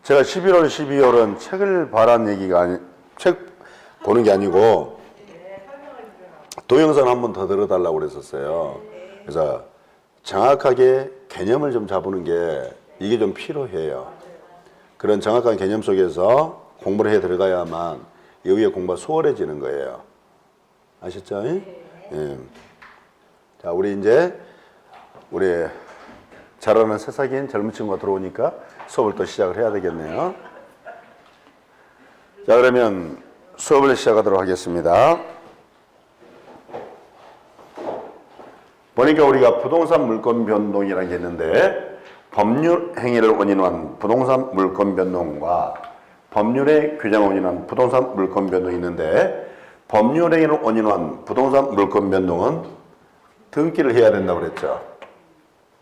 제가 11월, 12월은 책을 봐란 얘기가 책 보는 게 아니고 동영상 한 번 더 들어달라고 그랬었어요. 그래서 정확하게 개념을 좀 잡는 게 이게 좀 필요해요. 그런 정확한 개념 속에서 공부를 해 들어가야만 이후에 공부가 수월해지는 거예요. 아셨죠? 예. 자, 우리 잘하는 새싹인 젊은 친구가 들어오니까 수업을 또 시작을 해야 되겠네요. 자, 그러면 수업을 시작하도록 하겠습니다. 보니까 우리가 부동산 물권 변동이라는 게 있는데 법률 행위를 원인으로 한 부동산 물권 변동과 법률의 규정을 원인으로 한 부동산 물권 변동이 있는데 법률 행위를 원인으로 한 부동산 물권 변동은 등기를 해야 된다고 그랬죠.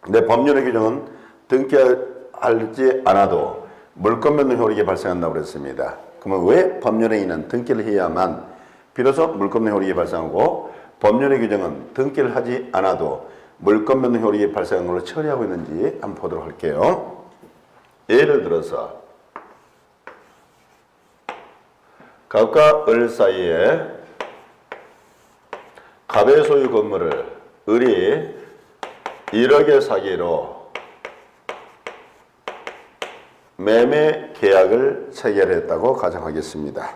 근데 법률의 규정은 등기하지 않아도 물권 변동 효력이 발생한다고 그랬습니다. 그러면 왜 법률 행위는 등기를 해야만 비로소 물권 변동 효력이 발생하고 법률의 규정은 등기를 하지 않아도 물권 변동 효력이 발생한 걸로 처리하고 있는지 한번 보도록 할게요. 예를 들어서 갑과 을 사이에 갑의 소유 건물을 을이 1억에 사기로 매매 계약을 체결했다고 가정하겠습니다.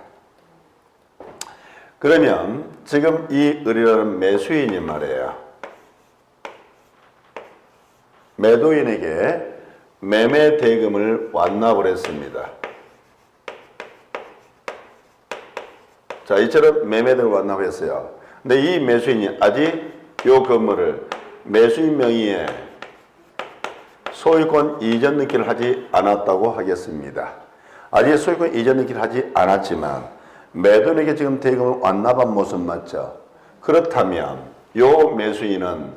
그러면 지금 이 을이라는 매수인이 말이에요. 매도인에게 매매 대금을 완납을 했습니다. 자, 이처럼 매매 대금을 완납했어요. 근데 이 매수인이 아직 이 건물을 매수인 명의의 소유권 이전 등기를 하지 않았다고 하겠습니다. 아직 소유권 이전 등기를 하지 않았지만 매도인에게 지금 대금을 완납한 모습 맞죠? 그렇다면 이 매수인은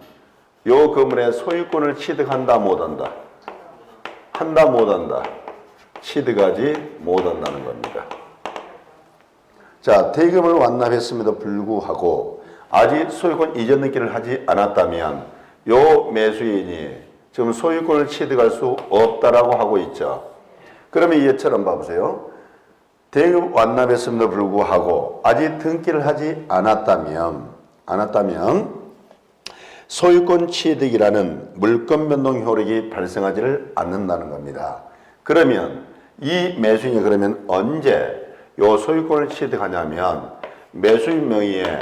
이 건물의 소유권을 취득한다 못한다? 한다 못한다? 취득하지 못한다는 겁니다. 자, 대금을 완납했음에도 불구하고 아직 소유권 이전 등기를 하지 않았다면 이 매수인이 지금 소유권을 취득할 수 없다라고 하고 있죠. 그러면 이처럼 봐보세요. 대금 완납했음에도 불구하고 아직 등기를 하지 않았다면 소유권 취득이라는 물권 변동 효력이 발생하지를 않는다는 겁니다. 그러면 이 매수인이 그러면 언제 요 소유권을 취득하냐면 매수인 명의의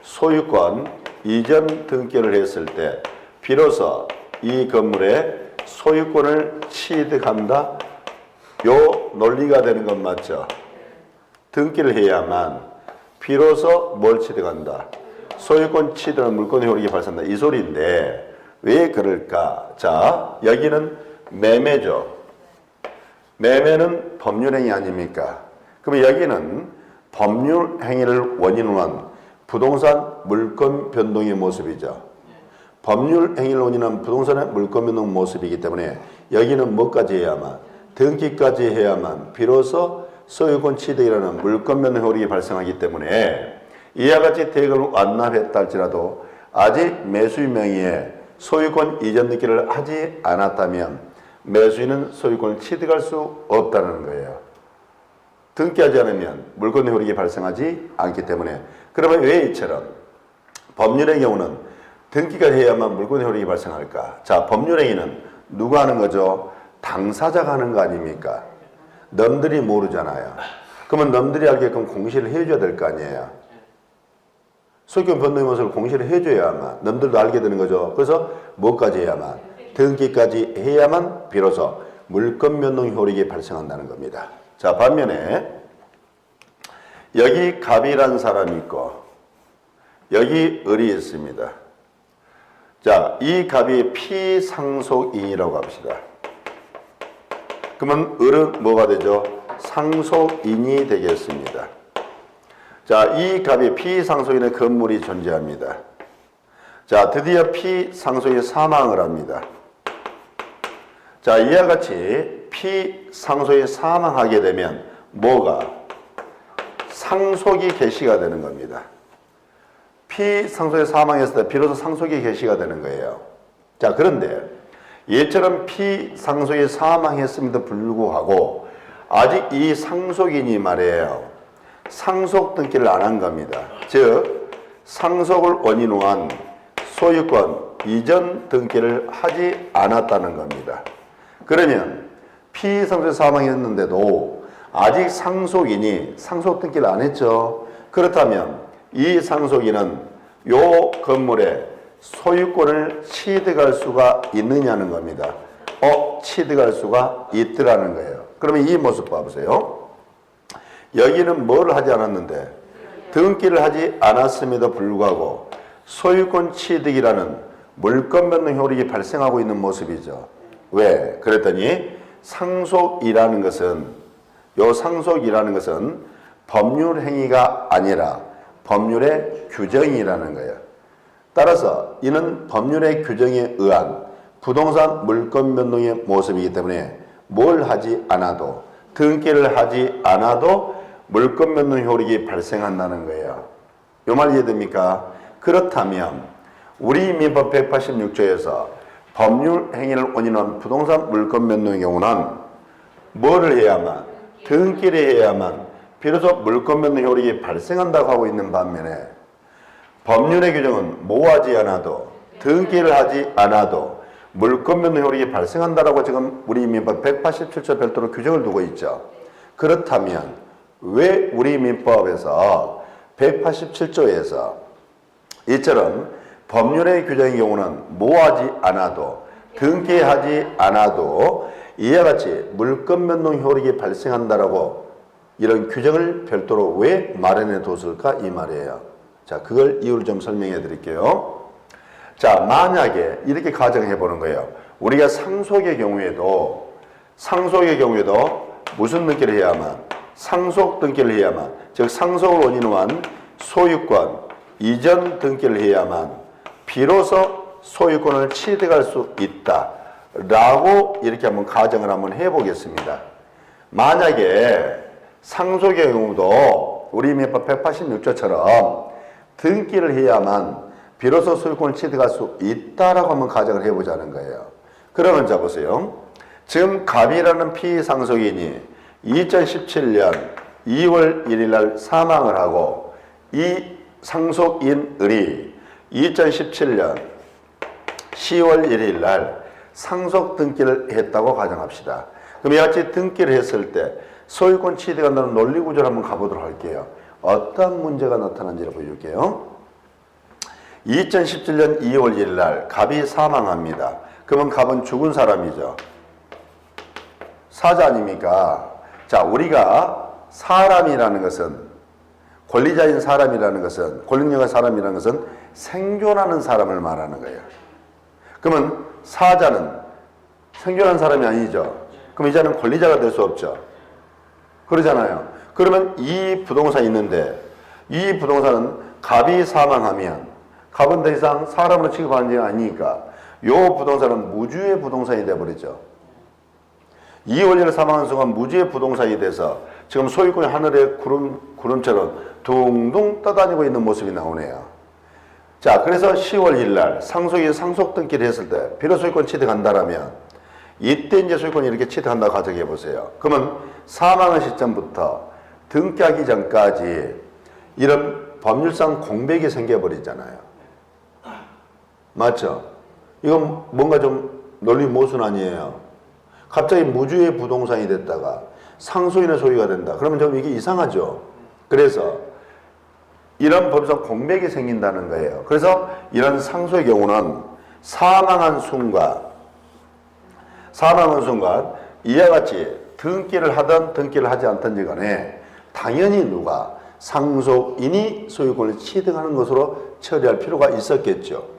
소유권 이전 등기를 했을 때 비로소 이 건물의 소유권을 취득한다. 요 논리가 되는 건 맞죠? 등기를 해야만 비로소 뭘 취득한다? 소유권 취득한 물권 효력이 발생한다. 이 소리인데 왜 그럴까? 자, 여기는 매매죠. 매매는 법률행위 아닙니까? 그러면 여기는 법률 행위를 원인으로 한 부동산 물권 변동의 모습이죠. 법률 행위를 원인한 부동산의 물권 변동 모습이기 때문에 여기는 뭐까지 해야만? 등기까지 해야만 비로소 소유권 취득이라는 물권 변동 효력이 발생하기 때문에 이와 같이 대금을 완납했다 할지라도 아직 매수인 명의의 소유권 이전 등기를 하지 않았다면 매수인은 소유권을 취득할 수 없다는 거예요. 등기하지 않으면 물권 효력이 발생하지 않기 때문에. 그러면 왜 이처럼 법률의 경우는 등기가 해야만 물권 효력이 발생할까? 자, 법률행위는 누가 하는 거죠? 당사자가 하는 거 아닙니까? 넘들이 모르잖아요. 그러면 넘들이 알게끔 공시를 해줘야 될 거 아니에요. 소유권 변동의 모습을 공시를 해줘야만 넘들도 알게 되는 거죠. 그래서 뭐까지 해야만? 등기까지 해야만 비로소 물권 변동 효력이 발생한다는 겁니다. 자, 반면에 여기 갑이라는 사람이 있고 여기 을이 있습니다. 자, 이 갑이 피상속인이라고 합시다. 그러면 을은 뭐가 되죠? 상속인이 되겠습니다. 자, 이 갑이 피상속인의 건물이 존재합니다. 자, 드디어 피상속인이 사망을 합니다. 자, 이와 같이 피상속인이 사망하게 되면 뭐가? 상속이 개시가 되는 겁니다. 피상속인이 사망했을 때 비로소 상속이 개시가 되는 거예요. 자, 그런데 얘처럼 피상속인이 사망했음에도 불구하고 아직 이 상속인이 말이에요. 상속 등기를 안 한 겁니다. 즉 상속을 원인으로 한 소유권 이전 등기를 하지 않았다는 겁니다. 그러면 피상속의 사망했는데도 아직 상속인이 상속 등기를 안 했죠. 그렇다면 이 상속인은 요 건물의 소유권을 취득할 수가 있느냐는 겁니다. 취득할 수가 있더라는 거예요. 그러면 이 모습 봐보세요. 여기는 뭘 하지 않았는데 등기를 하지 않았음에도 불구하고 소유권 취득이라는 물권 변동 효력이 발생하고 있는 모습이죠. 왜? 그랬더니 상속이라는 것은 법률 행위가 아니라 법률의 규정이라는 거예요. 따라서 이는 법률의 규정에 의한 부동산 물권 변동의 모습이기 때문에 뭘 하지 않아도 등기를 하지 않아도 물권 변동 효력이 발생한다는 거예요. 이 말 이해됩니까? 그렇다면 우리 민법 186조에서 법률 행위를 원인한 부동산 물권 변동의 경우는 뭐를 해야만? 등기를 해야만 비로소 물권 변동 효력이 발생한다고 하고 있는 반면에 법률의 규정은 뭐하지 않아도 등기를 하지 않아도 물권 변동 효력이 발생한다라고 지금 우리 민법 187조 별도로 규정을 두고 있죠. 그렇다면 왜 우리 민법에서 187조에서 이처럼 법률의 규정의 경우는 뭐하지 않아도 등기하지 않아도 이와 같이 물권 변동 효력이 발생한다라고 이런 규정을 별도로 왜 마련해 뒀을까 이 말이에요. 자, 그걸 이유를 좀 설명해 드릴게요. 자, 만약에 이렇게 가정해 보는 거예요. 우리가 상속의 경우에도 무슨 등기를 해야만? 상속 등기를 해야만, 즉 상속을 원인으로 한 소유권 이전 등기를 해야만 비로소 소유권을 취득할 수 있다라고 이렇게 한번 가정을 한번 해보겠습니다. 만약에 상속의 경우도 우리 민법 186조처럼 등기를 해야만 비로소 소유권을 취득할 수 있다라고 한번 가정을 해보자는 거예요. 그러면 자 보세요. 지금 갑이라는 피상속인이 2017년 2월 1일 날 사망을 하고 이 상속인을이 2017년 10월 1일 날 상속 등기를 했다고 가정합시다. 그럼 이같이 등기를 했을 때 소유권 취득한다는 논리 구조를 한번 가보도록 할게요. 어떤 문제가 나타난지를 보여줄게요. 2017년 2월 1일 날 갑이 사망합니다. 그러면 갑은 죽은 사람이죠. 사자 아닙니까? 자, 우리가 사람이라는 것은 권리자인 사람이라는 것은 권력력의 사람이라는 것은 생존하는 사람을 말하는 거예요. 그러면 사자는 생존하는 사람이 아니죠. 그럼 이 자는 권리자가 될 수 없죠. 그러잖아요. 그러면 이 부동산이 있는데 이 부동산은 갑이 사망하면 갑은 더 이상 사람으로 취급하는 게 아니니까 이 부동산은 무주의 부동산이 되어버리죠. 2월에 사망한 순간 무주의 부동산이 돼서 지금 소유권이 하늘의 구름처럼 둥둥 떠다니고 있는 모습이 나오네요. 자, 그래서 10월 1일 날 상속이 상속 등기를 했을 때 비로소 소유권 취득한다라면 이때 이제 소유권이 이렇게 취득한다고 가정해 보세요. 그러면 사망한 시점부터 등기하기 전까지 이런 법률상 공백이 생겨버리잖아요. 맞죠? 이건 뭔가 좀 논리 모순 아니에요. 갑자기 무주의 부동산이 됐다가 상속인의 소유가 된다. 그러면 좀 이게 이상하죠. 그래서 이런 법상 공백이 생긴다는 거예요. 그래서 이런 상속의 경우는 사망한 순간 이와 같이 등기를 하든 등기를 하지 않든지 간에 당연히 누가 상속인이 소유권을 취득하는 것으로 처리할 필요가 있었겠죠.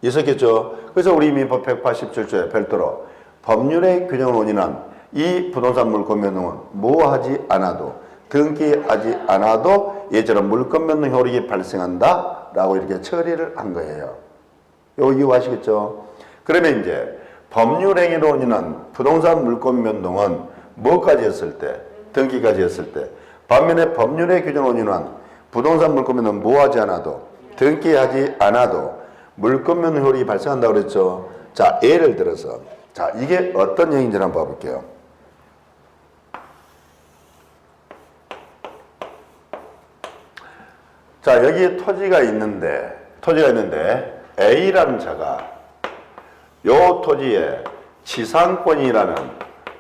그래서 우리 민법 187조에 별도로 법률의 규정을 원인한 이 부동산 물권 변동은 뭐하지 않아도 등기하지 않아도 예처럼 물권 변동 효력이 발생한다라고 이렇게 처리를 한 거예요. 이거 이해하시겠죠? 그러면 이제 법률 행위로 원인한 부동산 물권 변동은 뭐까지 했을 때? 등기까지 했을 때. 반면에 법률의 규정을 원인한 부동산 물권 변동은 뭐하지 않아도 등기하지 않아도 물권 변동 효력이 발생한다고 그랬죠. 자, 예를 들어서 자, 이게 어떤 얘기인지 한번 봐볼게요. 자, 여기 토지가 있는데 A라는 자가 요 토지에 지상권이라는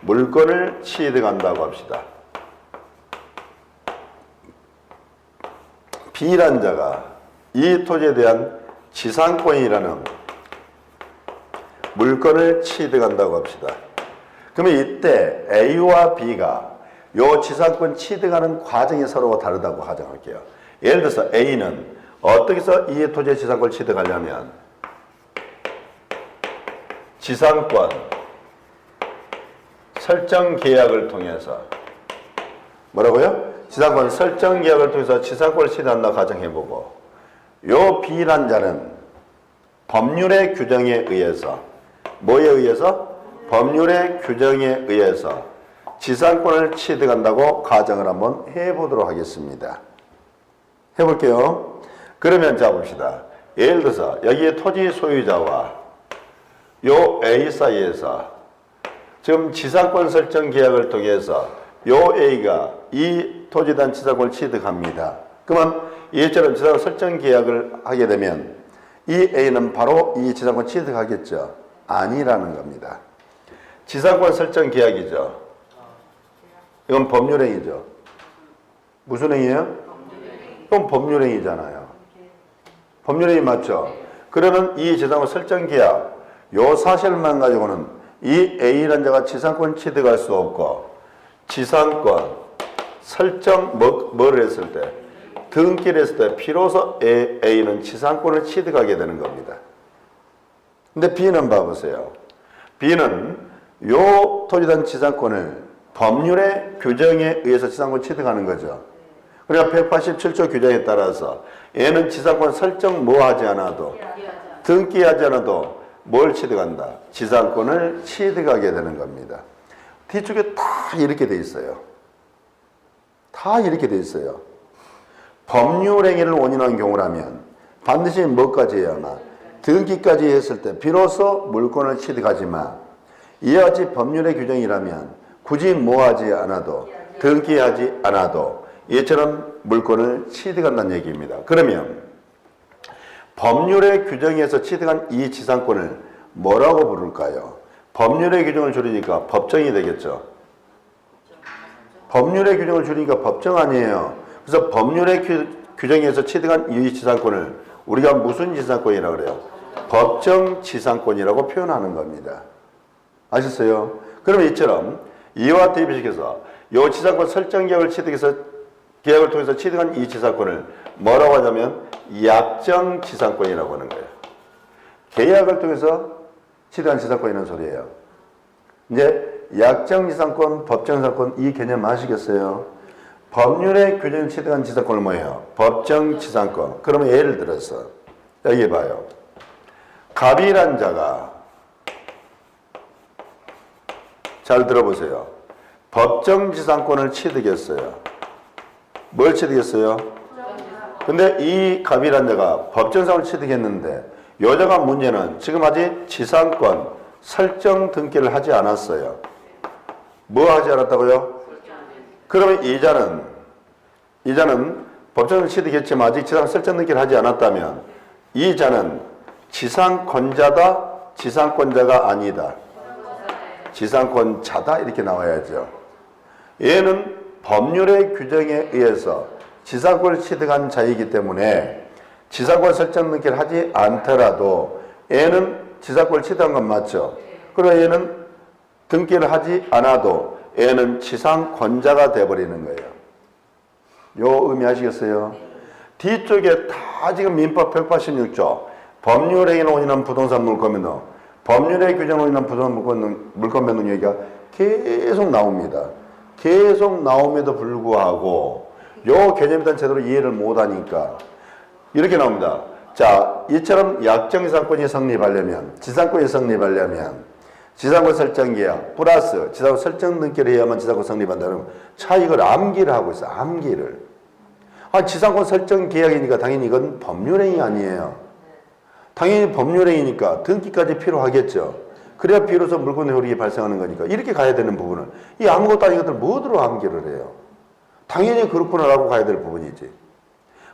물건을 취득한다고 합시다. B라는 자가 이 토지에 대한 지상권이라는 물건을 취득한다고 합시다. 그러면 이때 A와 B가 요 지상권 취득하는 과정이 서로 다르다고 가정할게요. 예를 들어서 A는 어떻게 해서 이 토지의 지상권을 취득하려면 지상권 설정 계약을 통해서 뭐라고요? 지상권 설정 계약을 통해서 지상권을 취득한다고 가정해보고 요 B란 자는 법률의 규정에 의해서 뭐에 의해서? 법률의 규정에 의해서 지상권을 취득한다고 가정을 한번 해보도록 하겠습니다. 해볼게요. 그러면 자 봅시다. 예를 들어서 여기에 토지 소유자와 요 A 사이에서 지금 지상권 설정 계약을 통해서 요 A가 이 토지에 대한 지상권을 취득합니다. 그러면 이처럼 지상권 설정 계약을 하게 되면 이 A는 바로 이 지상권 취득하겠죠? 아니라는 겁니다. 지상권 설정 계약이죠. 이건 법률행위죠. 무슨 행위예요? 이건 법률행위잖아요. 법률행위 맞죠? 그러면 이 지상권 설정 계약 요 사실만 가지고는 이 A라는 자가 지상권 취득할 수 없고 지상권 설정 뭐를 했을 때 등기를 했을 때 비로소 A는 지상권을 취득하게 되는 겁니다. 근데 B는 봐보세요. B는 요 토지에 대한 지상권을 법률의 규정에 의해서 지상권 취득하는 거죠. 그러니까 187조 규정에 따라서 얘는 지상권 설정 뭐 하지 않아도 등기하지 않아도 뭘 취득한다? 지상권을 취득하게 되는 겁니다. 뒤쪽에 다 이렇게 돼 있어요. 다 이렇게 돼 있어요. 법률행위를 원인한 경우라면 반드시 뭐까지 해야 하나? 등기까지 했을 때 비로소 물건을 취득하지만 이와 같이 법률의 규정이라면 굳이 뭐하지 않아도 등기하지 않아도 이처럼 물건을 취득한다는 얘기입니다. 그러면 법률의 규정에서 취득한 이 지상권을 뭐라고 부를까요? 법률의 규정을 줄이니까 법정이 되겠죠. 법률의 규정을 줄이니까 법정 아니에요. 그래서 법률의 규정에서 취득한 이 지상권을 우리가 무슨 지상권이라고 그래요? 법정 지상권이라고 표현하는 겁니다. 아셨어요? 그러면 이처럼 이와 대비시켜서 이 지상권 설정 계약을 취득해서 계약을 통해서 취득한 이 지상권을 뭐라고 하냐면 약정 지상권이라고 하는 거예요. 계약을 통해서 취득한 지상권이라는 소리예요. 이제 약정 지상권, 법정 지상권 이 개념 아시겠어요? 법률의 규정을 취득한 지상권을 뭐예요? 법정 지상권. 그러면 예를 들어서 여기 봐요. 갑이란 자가 잘 들어보세요. 법정 지상권을 취득했어요. 뭘 취득했어요? 근데 이 갑이란 자가 법정 지상권을 취득했는데 여자가 문제는 지금 아직 지상권 설정 등기를 하지 않았어요. 뭐 하지 않았다고요? 그러면 이 자는 법정을 취득했지만 아직 지상 설정 등기를 하지 않았다면 이 자는 지상권자다, 지상권자가 아니다. 지상권자다 이렇게 나와야죠. 얘는 법률의 규정에 의해서 지상권을 취득한 자이기 때문에 지상권 설정 등기를 하지 않더라도 얘는 지상권을 취득한 건 맞죠. 그러나 얘는 등기를 하지 않아도 얘는 지상권자가 돼버리는 거예요. 요 의미 아시겠어요? 뒤쪽에 다 지금 민법 186조 법률행위를 원인한 부동산 물권변동, 법률의 규정을 원인한 부동산 물권변동 얘기가 계속 나옵니다. 계속 나옴에도 불구하고 요 개념에 대한 제대로 이해를 못하니까 이렇게 나옵니다. 자, 이처럼 약정지상권이 성립하려면, 지상권이 성립하려면 지상권 설정 계약 플러스 지상권 설정 등기를 해야만 지상권 성립한다는 차이를 암기를 하고 있어요. 암기를. 지상권 설정 계약이니까 당연히 이건 법률행위 아니에요. 당연히 법률행위니까 등기까지 필요하겠죠. 그래야 비로소 물권의 효력이 발생하는 거니까 이렇게 가야 되는 부분을 이 아무것도 아닌 것들 뭐들로 암기를 해요. 당연히 그렇구나라고 가야 될 부분이지.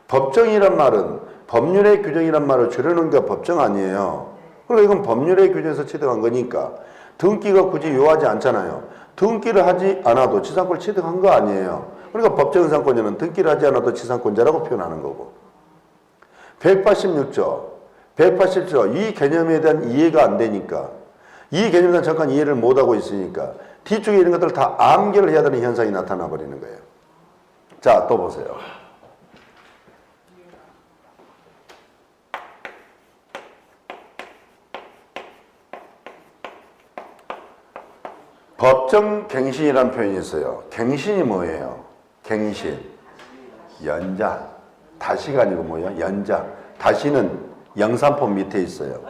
법정이란 말은 법률의 규정이란 말을 줄여놓은 게 법정 아니에요. 그러니까 이건 법률의 규정에서 취득한 거니까 등기가 굳이 요하지 않잖아요. 등기를 하지 않아도 지상권을 취득한 거 아니에요. 그러니까 법정상권자는 등기를 하지 않아도 지상권자라고 표현하는 거고. 186조, 187조 이 개념에 대한 이해가 안 되니까 이 개념에 대한 잠깐 이해를 못하고 있으니까 뒤쪽에 이런 것들을 다 암기를 해야 되는 현상이 나타나 버리는 거예요. 자, 또 보세요. 법정갱신이라는 표현이 있어요. 갱신이 뭐예요? 갱신. 연장. 다시가 아니고 뭐예요? 연장. 다시는 영산포 밑에 있어요.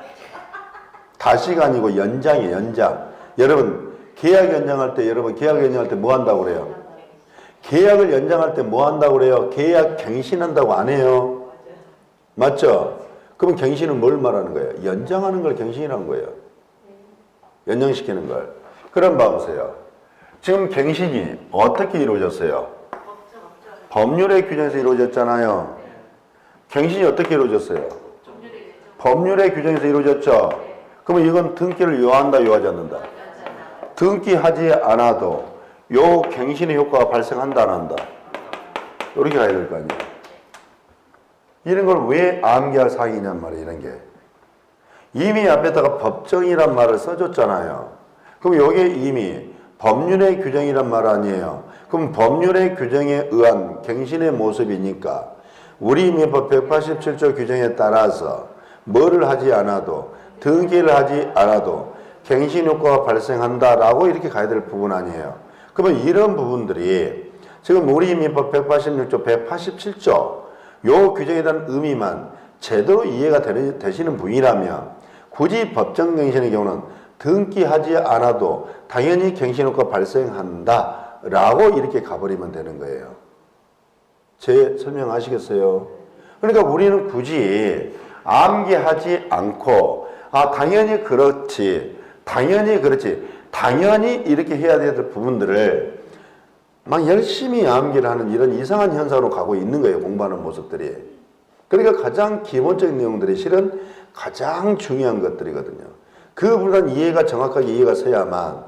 다시가 아니고 연장이에요. 연장. 여러분 계약 연장할 때 뭐 한다고 그래요? 계약을 연장할 때 뭐 한다고 그래요? 계약 갱신한다고 안 해요. 맞죠? 그럼 갱신은 뭘 말하는 거예요? 연장하는 걸 갱신이라는 거예요. 연장시키는 걸. 그럼 봐보세요. 지금 갱신이 어떻게 이루어졌어요? 법률의 규정에서 이루어졌잖아요. 갱신이 어떻게 이루어졌어요? 법률의 규정에서 이루어졌죠. 그러면 이건 등기를 요한다, 요하지 않는다? 등기하지 않아도 요 갱신의 효과가 발생한다, 안 한다? 이렇게 가야 될 거 아니에요. 이런 걸 왜 암기할 사항이냔 말이에요, 이런 게. 이미 앞에다가 법정이란 말을 써줬잖아요. 그럼 여기에 이미 법률의 규정이란 말 아니에요. 그럼 법률의 규정에 의한 갱신의 모습이니까 우리 민법 187조 규정에 따라서 뭐를 하지 않아도 등기를 하지 않아도 갱신 효과가 발생한다라고 이렇게 가야 될 부분 아니에요. 그러면 이런 부분들이 지금 우리 민법 186조, 187조 요 규정에 대한 의미만 제대로 이해가 되시는 분이라면 굳이 법정갱신의 경우는 등기하지 않아도 당연히 갱신효과 발생한다 라고 이렇게 가버리면 되는 거예요. 제 설명 아시겠어요? 그러니까 우리는 굳이 암기하지 않고 당연히 그렇지 당연히 이렇게 해야 될 부분들을 막 열심히 암기를 하는 이런 이상한 현상으로 가고 있는 거예요. 공부하는 모습들이. 그러니까 가장 기본적인 내용들이 실은 가장 중요한 것들이거든요. 그 부분은 이해가 정확하게 이해가 서야만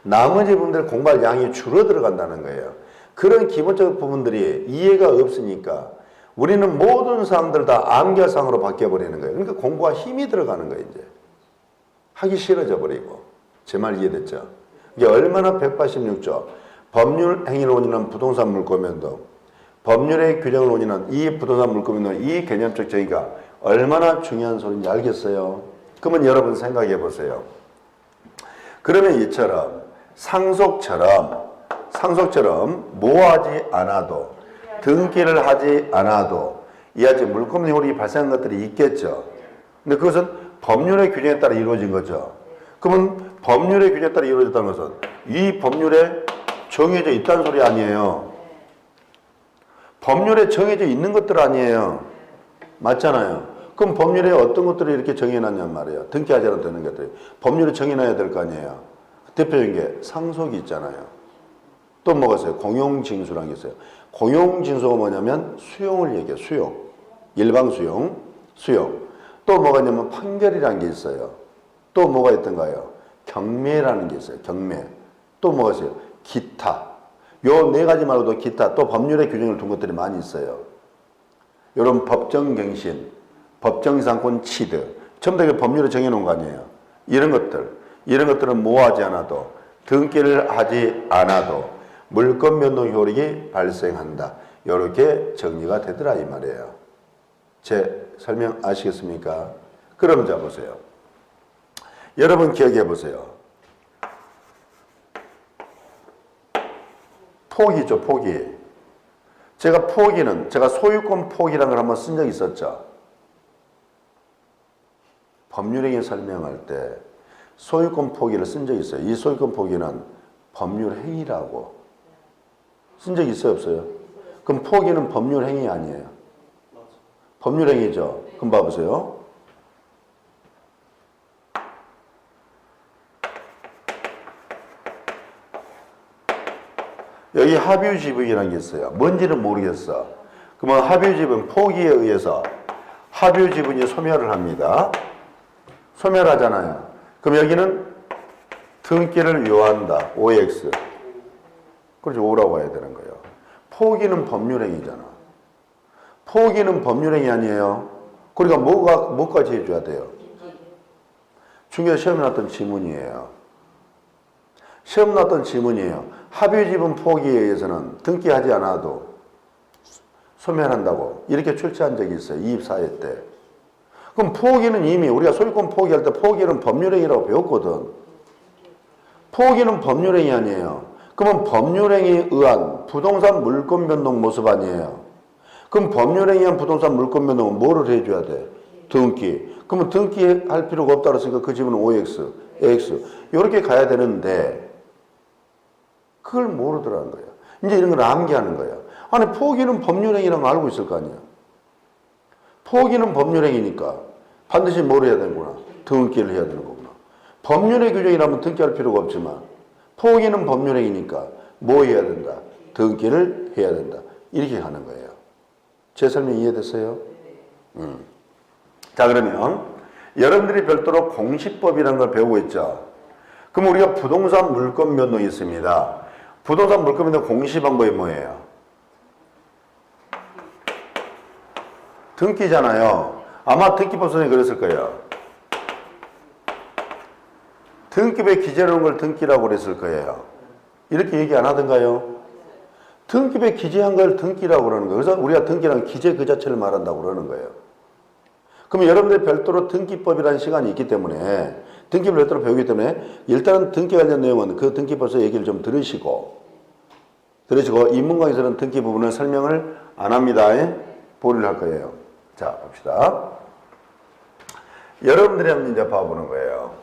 나머지 부분들 공부할 양이 줄어들어간다는 거예요. 그런 기본적인 부분들이 이해가 없으니까 우리는 모든 사항들 다 암기할 사항으로 바뀌어버리는 거예요. 그러니까 공부가 힘이 들어가는 거예요. 이제 하기 싫어져 버리고. 제 말 이해됐죠? 이게 얼마나 186조 법률 행위를 원인한 부동산 물권변동 법률의 규정을 원인한 이 부동산 물권변동 이 개념적 정의가 얼마나 중요한 소리인지 알겠어요? 그러면 여러분 생각해 보세요. 그러면 이처럼 상속처럼 뭐하지 않아도 등기를 하지 않아도 이하지 물권 효력이 발생한 것들이 있겠죠. 근데 그것은 법률의 규정에 따라 이루어진 거죠. 그러면 법률의 규정에 따라 이루어졌다는 것은 이 법률에 정해져 있다는 소리 아니에요. 법률에 정해져 있는 것들 아니에요. 맞잖아요. 그럼 법률에 어떤 것들을 이렇게 정해놨냔 말이에요. 등기하지 않아도 되는 것들이. 법률에 정해놔야 될 거 아니에요. 대표적인 게 상속이 있잖아요. 또 뭐가 있어요? 공용징수라는 게 있어요. 공용징수가 뭐냐면 수용을 얘기해요. 수용. 일방 수용. 또 뭐가 있냐면 판결이라는 게 있어요. 또 뭐가 있던가요? 경매라는 게 있어요. 경매. 또 뭐가 있어요? 기타. 요 네 가지 말고도 기타. 또 법률의 규정을 둔 것들이 많이 있어요. 이런 법정갱신, 법정상권 취득. 전부 다 법률에 정해놓은 거 아니에요. 이런 것들은 뭐 하지 않아도, 등기를 하지 않아도 물권 변동 효력이 발생한다. 이렇게 정리가 되더라 이 말이에요. 제 설명 아시겠습니까? 그럼 자 보세요. 여러분 기억해 보세요. 포기죠, 포기. 제가 소유권 포기라는 걸 한번 쓴 적이 있었죠. 법률행위 설명할 때 소유권 포기를 쓴 적이 있어요. 이 소유권 포기는 법률행위라고 쓴 적이 있어요, 없어요? 그럼 포기는 법률행위 아니에요? 법률행위죠. 그럼 봐보세요. 여기 합유지분이라는 게 있어요. 뭔지는 모르겠어. 그러면 합유지분 포기에 의해서 합유지분이 소멸을 합니다. 소멸하잖아요. 그럼 여기는 등기를 요한다. OX. 그렇지, O라고 해야 되는 거예요. 포기는 법률행위잖아. 포기는 법률행위 아니에요. 그러니까 뭐까지 해줘야 돼요? 중요한 시험에 나왔던 지문이에요. 시험 나왔던 지문이에요. 합유지분 포기에 의해서는 등기하지 않아도 소멸한다고 이렇게 출제한 적이 있어요. 24회 때. 그럼 포기는 이미 우리가 소유권 포기할 때 포기는 법률행위라고 배웠거든. 포기는 법률행위 아니에요. 그러면 법률행위에 의한 부동산 물권 변동 모습 아니에요. 그럼 법률행위에 의한 부동산 물권 변동은 뭐를 해줘야 돼? 등기. 그러면 등기할 필요가 없다 그랬으니까 그 지분은 OX, AX 이렇게 가야 되는데 그걸 모르더라는 거예요. 이제 이런 걸 암기하는 거예요. 아니 포기는 법률행위라는 거 알고 있을 거 아니에요. 포기는 법률행위니까 반드시 뭘 해야 되는구나. 등기를 해야 되는 거구나. 법률의 규정이라면 등기할 필요가 없지만 포기는 법률행위니까 뭐 해야 된다. 등기를 해야 된다. 이렇게 가는 거예요. 제 설명 이해됐어요? 자 그러면 여러분들이 별도로 공시법이라는 걸 배우고 있죠. 그럼 우리가 부동산 물권 변동이 있습니다. 부동산 물권 변동 공시 방법이 뭐예요? 등기잖아요. 아마 등기법 선생님이 그랬을 거예요. 등기부에 기재해놓은 걸 등기라고 그랬을 거예요. 이렇게 얘기 안 하던가요? 등기부에 기재한 걸 등기라고 그러는 거예요. 그래서 우리가 등기란 기재 그 자체를 말한다고 그러는 거예요. 그러면 여러분들이 별도로 등기법이라는 시간이 있기 때문에 등기를 별도로 배우기 때문에 일단은 등기 관련 내용은 그 등기법에서 얘기를 좀 들으시고 인문 강의에서는 등기 부분을 설명을 안 합니다. 보류를 할 거예요. 자 봅시다. 여러분들이 한번 이제 봐보는 거예요.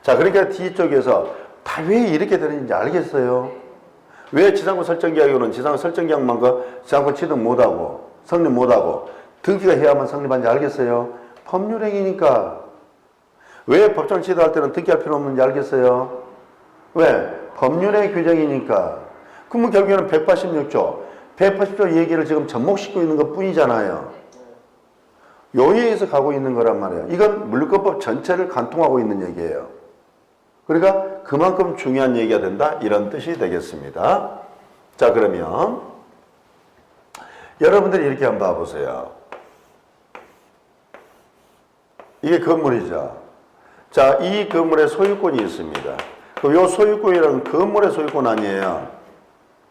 자 그러니까 뒤쪽에서 다 왜 이렇게 되는지 알겠어요? 왜 지상권 설정계약으로는 지상권 설정계약만큼 지상권 취득 못하고 성립 못하고 등기가 해야만 성립한지 알겠어요? 법률행위니까. 왜 법정 취득할 때는 등기할 필요 없는지 알겠어요? 왜? 법률의 규정이니까. 그러면 결국에는 186조 얘기를 지금 접목시키고 있는 것 뿐이잖아요. 요의에서 가고 있는 거란 말이에요. 이건 물권법 전체를 관통하고 있는 얘기예요. 그러니까 그만큼 중요한 얘기가 된다 이런 뜻이 되겠습니다. 자 그러면 여러분들이 이렇게 한번 봐보세요. 이게 건물이죠. 자, 이 건물에 소유권이 있습니다. 그럼 이 소유권이라는 건물의 소유권 아니에요.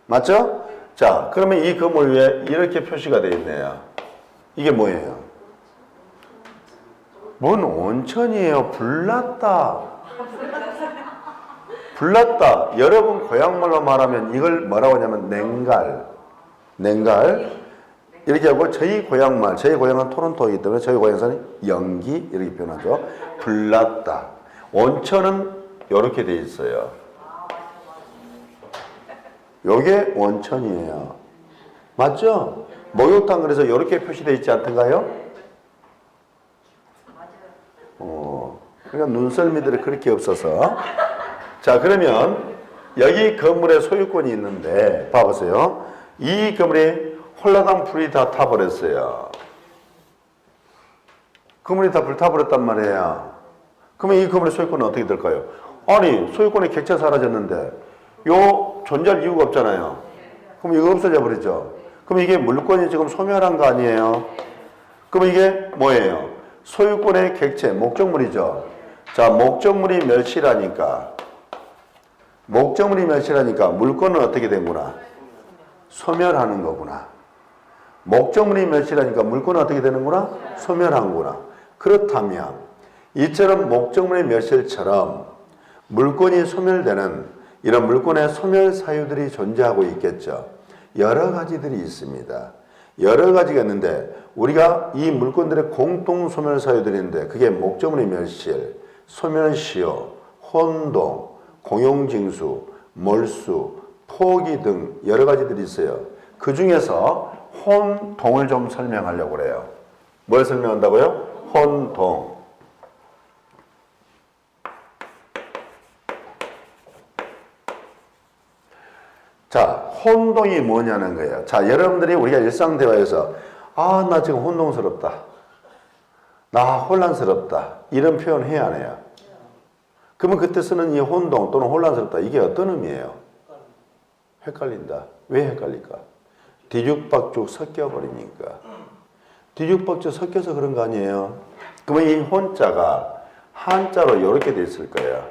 맞죠? 자, 그러면 이 건물 위에 이렇게 표시가 되어 있네요. 이게 뭐예요? 뭔 온천이에요? 불났다. 불났다. 여러분 고향말로 말하면 이걸 뭐라고 하냐면 냉갈. 이렇게 하고 저희 고향은 토론토이기 때문에 저희 고향에서는 연기 이렇게 표현하죠. 불났다. 온천은 이렇게 돼 있어요. 요게 온천이에요. 맞죠? 목욕탕 그래서 이렇게 표시되어 있지 않던가요? 그러니까 눈썰미들이 그렇게 없어서. 자 그러면 여기 건물에 소유권이 있는데 봐보세요. 이 건물이 홀라당 불이 다 타버렸어요. 건물이 다 불타버렸단 말이에요. 그러면 이 건물의 소유권은 어떻게 될까요? 아니 소유권의 객체 사라졌는데 요 존재할 이유가 없잖아요. 그럼 이거 없어져 버리죠. 그럼 이게 물권이 지금 소멸한 거 아니에요? 그럼 이게 뭐예요? 소유권의 객체, 목적물이죠. 자, 목적물이 멸실하니까 물권은 어떻게 된구나? 소멸하는 거구나. 목적물이 멸실하니까 물권은 어떻게 되는구나? 소멸하는구나. 그렇다면 이처럼 목적물의 멸실처럼 물권이 소멸되는 이런 물권의 소멸 사유들이 존재하고 있겠죠. 여러 가지들이 있습니다. 여러 가지가 있는데 우리가 이 물권들의 공통 소멸 사유들인데 그게 목적물의 멸실, 소멸시효, 혼동, 공용징수, 몰수, 포기 등 여러 가지들이 있어요. 그 중에서 혼동을 좀 설명하려고 그래요. 뭘 설명한다고요? 혼동. 자, 혼동이 뭐냐는 거예요. 자, 여러분들이 우리가 일상 대화에서 아, 나 지금 혼동스럽다. 나 혼란스럽다. 이런 표현 해야 안 해요? 그러면 그때 쓰는 이 혼동 또는 혼란스럽다. 이게 어떤 의미예요? 헷갈린다. 왜 헷갈릴까? 뒤죽박죽 섞여버리니까. 뒤죽박죽 섞여서 그런 거 아니에요? 그러면 이 혼자가 한자로 이렇게 돼 있을 거예요.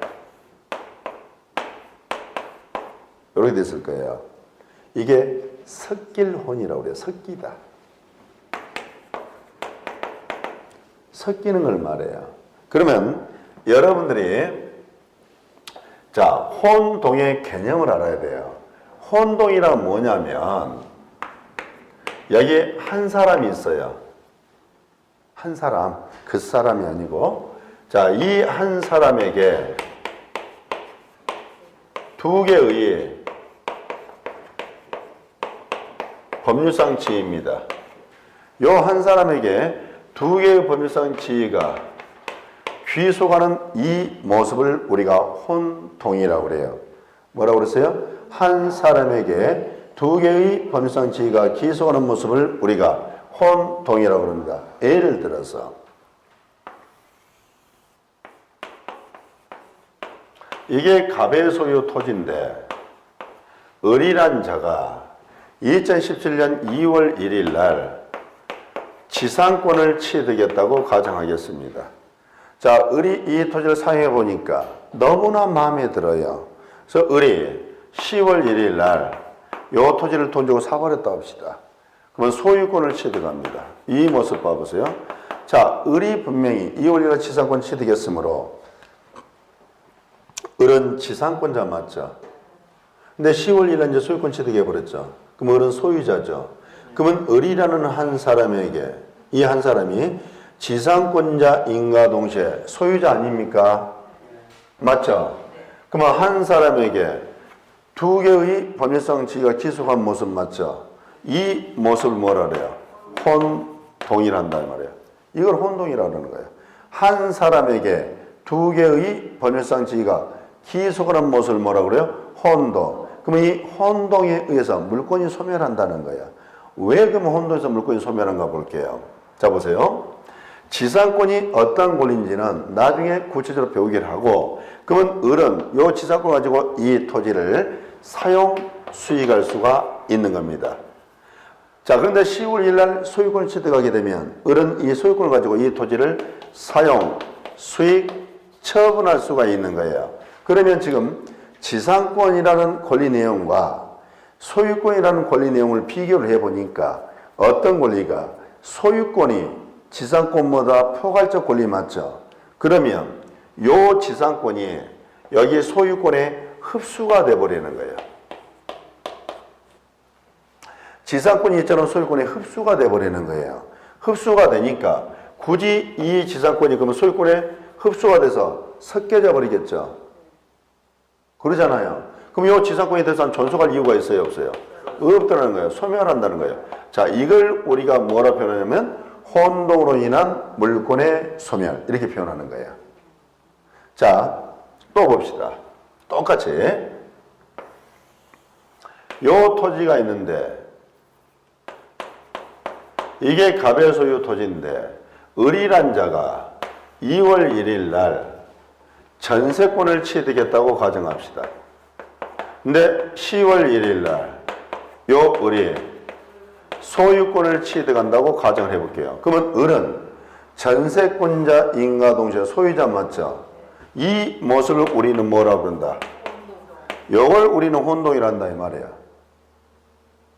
이렇게 됐을 거예요. 이게 섞일 혼이라고 그래요. 섞이다. 섞이는 걸 말해요. 그러면 여러분들이 자, 혼동의 개념을 알아야 돼요. 혼동이란 뭐냐면 여기 한 사람이 있어요. 한 사람, 그 사람이 아니고 자, 이 한 사람에게 두 개의 법률상 지위입니다. 요 한 사람에게 두 개의 법률상 지위가 귀속하는 이 모습을 우리가 혼동이라고 그래요. 뭐라고 그랬어요? 한 사람에게 두 개의 법률상 지위가 귀속하는 모습을 우리가 혼동이라고 합니다. 예를 들어서 이게 갑의 소유 토지인데 을이란 자가 2017년 2월 1일 날 지상권을 취득했다고 가정하겠습니다. 자, 을이 이 토지를 사용해 보니까 너무나 마음에 들어요. 그래서 을이 10월 1일 날 이 토지를 돈 주고 사버렸다 합시다. 그러면 소유권을 취득합니다. 이 모습 봐보세요. 자, 을이 분명히 2월 1일 날 지상권 취득했으므로 을은 지상권자 맞죠? 근데 10월 1일 날 이제 소유권 취득해버렸죠. 그럼 을은 소유자죠. 그러면 을이라는 한 사람에게 이 한 사람이 지상권자인과 동시에 소유자 아닙니까? 맞죠? 그러면 한 사람에게 두 개의 법률상 지위가 기속한 모습 맞죠? 이 모습을 뭐라 그래요? 혼동이란다 말이에요. 이걸 혼동이라는 거예요. 한 사람에게 두 개의 법률상 지위가 기속하는 모습을 뭐라 그래요? 혼동. 그러면 이 혼동에 의해서 물권이 소멸한다는 거예요. 왜 그러면 혼동에서 물권이 소멸한가 볼게요. 자, 보세요. 지상권이 어떤 권리인지는 나중에 구체적으로 배우기를 하고, 그러면 을은 이 지상권을 가지고 이 토지를 사용, 수익할 수가 있는 겁니다. 자, 그런데 10월 1일 날 소유권을 취득하게 되면 을은 이 소유권을 가지고 이 토지를 사용, 수익, 처분할 수가 있는 거예요. 그러면 지금 지상권이라는 권리 내용과 소유권이라는 권리 내용을 비교를 해보니까 어떤 권리가 소유권이 지상권보다 포괄적 권리 맞죠? 그러면 요 지상권이 여기 소유권에 흡수가 돼버리는 거예요. 지상권이 있잖아 소유권에 흡수가 돼버리는 거예요. 흡수가 되니까 굳이 이 지상권이 그러면 소유권에 흡수가 돼서 섞여져 버리겠죠. 그러잖아요. 그럼 이 지상권에 대해서 존속할 이유가 있어요, 없어요? 없다는 거예요. 소멸한다는 거예요. 자, 이걸 우리가 뭐라 표현하냐면 혼동으로 인한 물권의 소멸 이렇게 표현하는 거예요. 자, 또 봅시다. 똑같이 요 토지가 있는데 이게 갑의 소유 토지인데 을이란 자가 2월 1일 날 전세권을 취득했다고 가정합시다. 근데 10월 1일 날 요 을이 소유권을 취득한다고 가정을 해볼게요. 그러면 을은 전세권자인과 동시에 소유자 맞죠? 이 모습을 우리는 뭐라고 그런다? 요걸 우리는 혼동이란다 이 말이에요.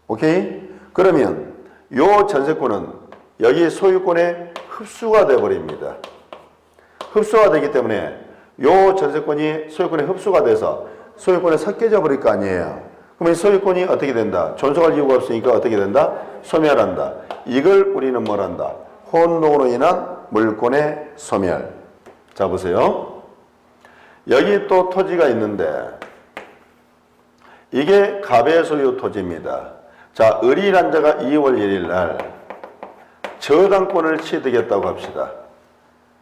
오케이? 그러면 요 전세권은 여기 소유권에 흡수가 돼버립니다. 흡수가 되기 때문에 요 전세권이 소유권에 흡수가 돼서 소유권에 섞여져 버릴 거 아니에요. 그러면 소유권이 어떻게 된다? 존속할 이유가 없으니까 어떻게 된다? 소멸한다. 이걸 우리는 뭐란다? 혼동으로 인한 물권의 소멸. 자, 보세요. 여기 또 토지가 있는데 이게 갑의 소유 토지입니다. 자, 을이란 자가 2월 1일 날 저당권을 취득했다고 합시다.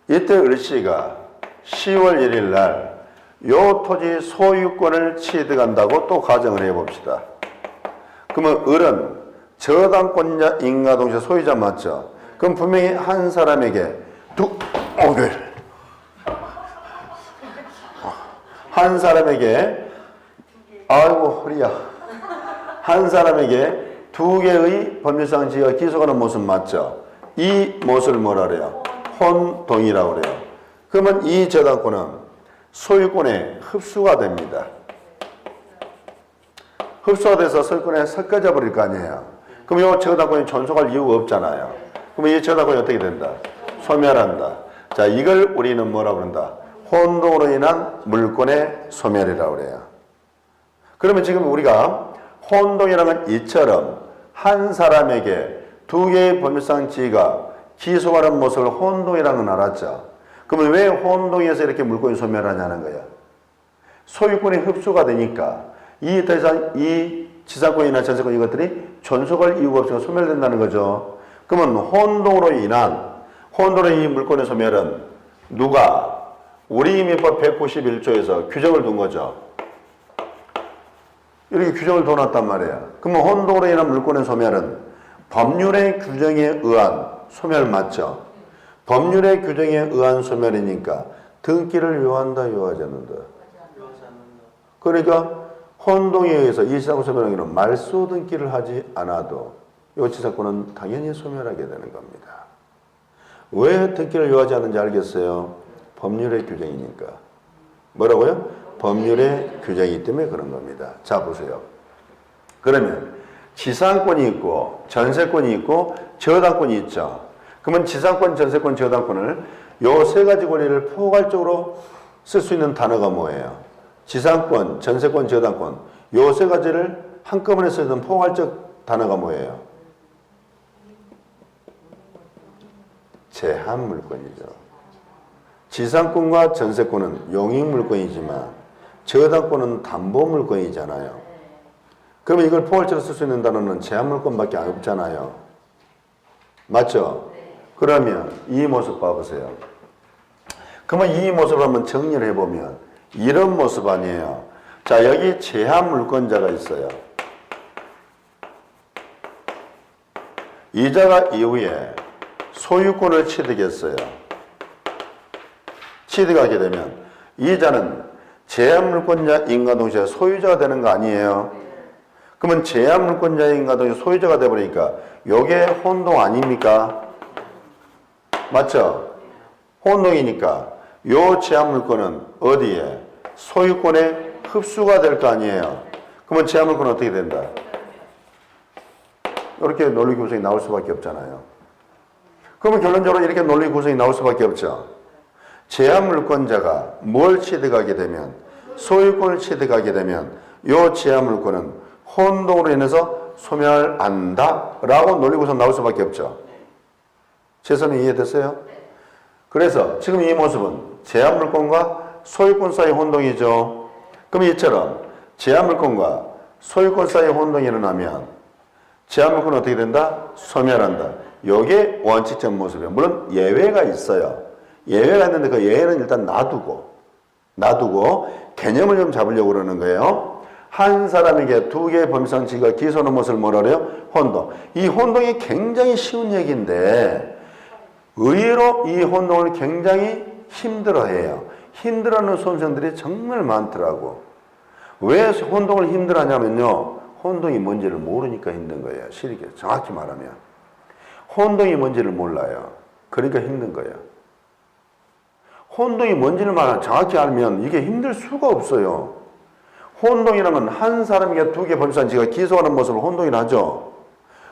이때 을씨가 10월 1일 날 요 토지 소유권을 취득한다고 또 가정을 해봅시다. 그러면 을은 저당권자 인과 동시에 소유자 맞죠? 그럼 분명히 한 사람에게 한 사람에게 아이고 허리야 한 사람에게 두 개의 법률상 지위가 기속하는 모습 맞죠? 이 모습을 뭐라 그래요? 혼동이라고 그래요. 그러면 이 저당권은 소유권에 흡수가 됩니다. 흡수가 돼서 소유권에 섞여져 버릴 거 아니에요. 그럼 이 저당권이 존속할 이유가 없잖아요. 그럼 이 저당권이 어떻게 된다? 소멸한다. 자, 이걸 우리는 뭐라고 그런다? 혼동으로 인한 물권의 소멸이라고 그래요. 그러면 지금 우리가 혼동이라는 건 이처럼 한 사람에게 두 개의 법률상 지위가 기속하는 모습을 혼동이라는 건 알았죠. 그러면 왜 혼동에서 이렇게 물권이 소멸하냐는 거야. 소유권이 흡수가 되니까 이 더 이상 이 지상권이나 전세권 이것들이 존속할 이유가 없으니까 소멸된다는 거죠. 그러면 혼동으로 인한 이 물권의 소멸은 누가 우리 민법 191조에서 규정을 둔 거죠. 이렇게 규정을 둬놨단 말이에요. 그러면 혼동으로 인한 물권의 소멸은 법률의 규정에 의한 소멸 맞죠? 법률의 규정에 의한 소멸이니까 등기를 요한다, 요하지 않는다? 그러니까 혼동에 의해서 이 지상권 소멸하는 경우는 말소 등기를 하지 않아도 이 지상권은 당연히 소멸하게 되는 겁니다. 왜 등기를 요하지 않는지 알겠어요? 법률의 규정이니까. 뭐라고요? 법률의 규정이기 때문에 그런 겁니다. 자, 보세요. 그러면 지상권이 있고 전세권이 있고 저당권이 있죠. 그러면 지상권, 전세권, 저당권을 요 세 가지 권리를 포괄적으로 쓸 수 있는 단어가 뭐예요? 지상권, 전세권, 저당권 요 세 가지를 한꺼번에 쓰는 포괄적 단어가 뭐예요? 제한물권이죠. 지상권과 전세권은 용익물권이지만 저당권은 담보물권이잖아요. 그러면 이걸 포괄적으로 쓸 수 있는 단어는 제한물권밖에 없잖아요. 맞죠? 그러면 이 모습 봐보세요. 그러면 이 모습을 한번 정리를 해보면 이런 모습 아니에요. 자, 여기 제한물권자가 있어요. 이자가 이후에 소유권을 취득했어요. 취득하게 되면 이자는 제한물권자인과 동시에 소유자가 되는 거 아니에요? 그러면 제한물권자인과 동시에 소유자가 되버리니까 이게 혼동 아닙니까? 맞죠? 혼동이니까 요 제한물권은 어디에? 소유권에 흡수가 될 거 아니에요? 그러면 제한물권은 어떻게 된다? 이렇게 논리 구성이 나올 수밖에 없잖아요. 그러면 결론적으로 이렇게 논리 구성이 나올 수밖에 없죠. 제한물권자가 뭘 취득하게 되면 소유권을 취득하게 되면 이 제한물권은 혼동으로 인해서 소멸한다 라고 논리 구성 나올 수밖에 없죠. 제 설명 이해됐어요? 그래서 지금 이 모습은 제한물권과 소유권 사이 혼동이죠. 그럼 이처럼 제한물권과 소유권 사이 혼동이 일어나면 제한물권은 어떻게 된다? 소멸한다. 이게 원칙적 모습이에요. 물론 예외가 있어요. 예외가 있는데 그 예외는 일단 놔두고 개념을 좀 잡으려고 그러는 거예요. 한 사람에게 두 개의 법률상 지위가 기소하는 모습을 뭐라 그래요? 혼동. 이 혼동이 굉장히 쉬운 얘기인데 의외로 이 혼동을 굉장히 힘들어해요. 힘들어하는 수험생들이 정말 많더라고. 왜 혼동을 힘들어하냐면요. 혼동이 뭔지를 모르니까 힘든 거예요. 실제 정확히 말하면. 혼동이 뭔지를 몰라요. 그러니까 힘든 거예요. 혼동이 뭔지를 정확히 알면 이게 힘들 수가 없어요. 혼동이라면 한 사람에게 두 개 법률상 지위가 기소하는 모습을 혼동이라 하죠.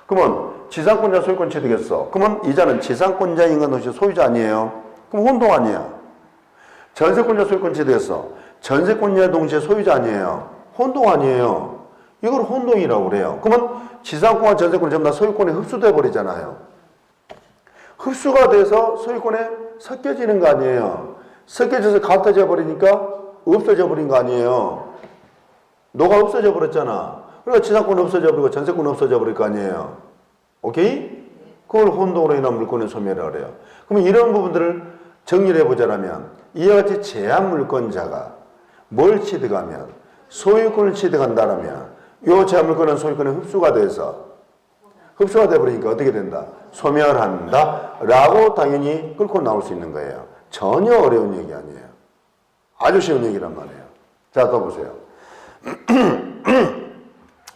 그러면 지상권자 소유권 취득했어. 그러면 이자는 지상권자인과 동시에 소유자 아니에요? 그럼 혼동 아니야. 전세권자 소유권 취득했어. 전세권자 동시에 소유자 아니에요? 혼동 아니에요. 이걸 혼동이라고 그래요. 그러면 지상권과 전세권이 전부 다 소유권에 흡수돼 버리잖아요. 흡수가 돼서 소유권에 섞여지는 거 아니에요. 섞여져서 같아져 버리니까 없어져 버린 거 아니에요. 너가 없어져 버렸잖아. 그러니까 지상권 없어져 버리고 전세권 없어져 버릴 거 아니에요. 오케이? 그걸 혼동으로 인한 물권의 소멸이라고 그래요. 그러면 이런 부분들을 정리를 해보자면 이와 같이 제한물권자가 뭘 취득하면 소유권을 취득한다면 요 제한물건은 소유권에 흡수가 돼서 흡수가 돼버리니까 어떻게 된다? 소멸한다 라고 당연히 끌고 나올 수 있는 거예요. 전혀 어려운 얘기 아니에요. 아주 쉬운 얘기란 말이에요. 자, 또 보세요.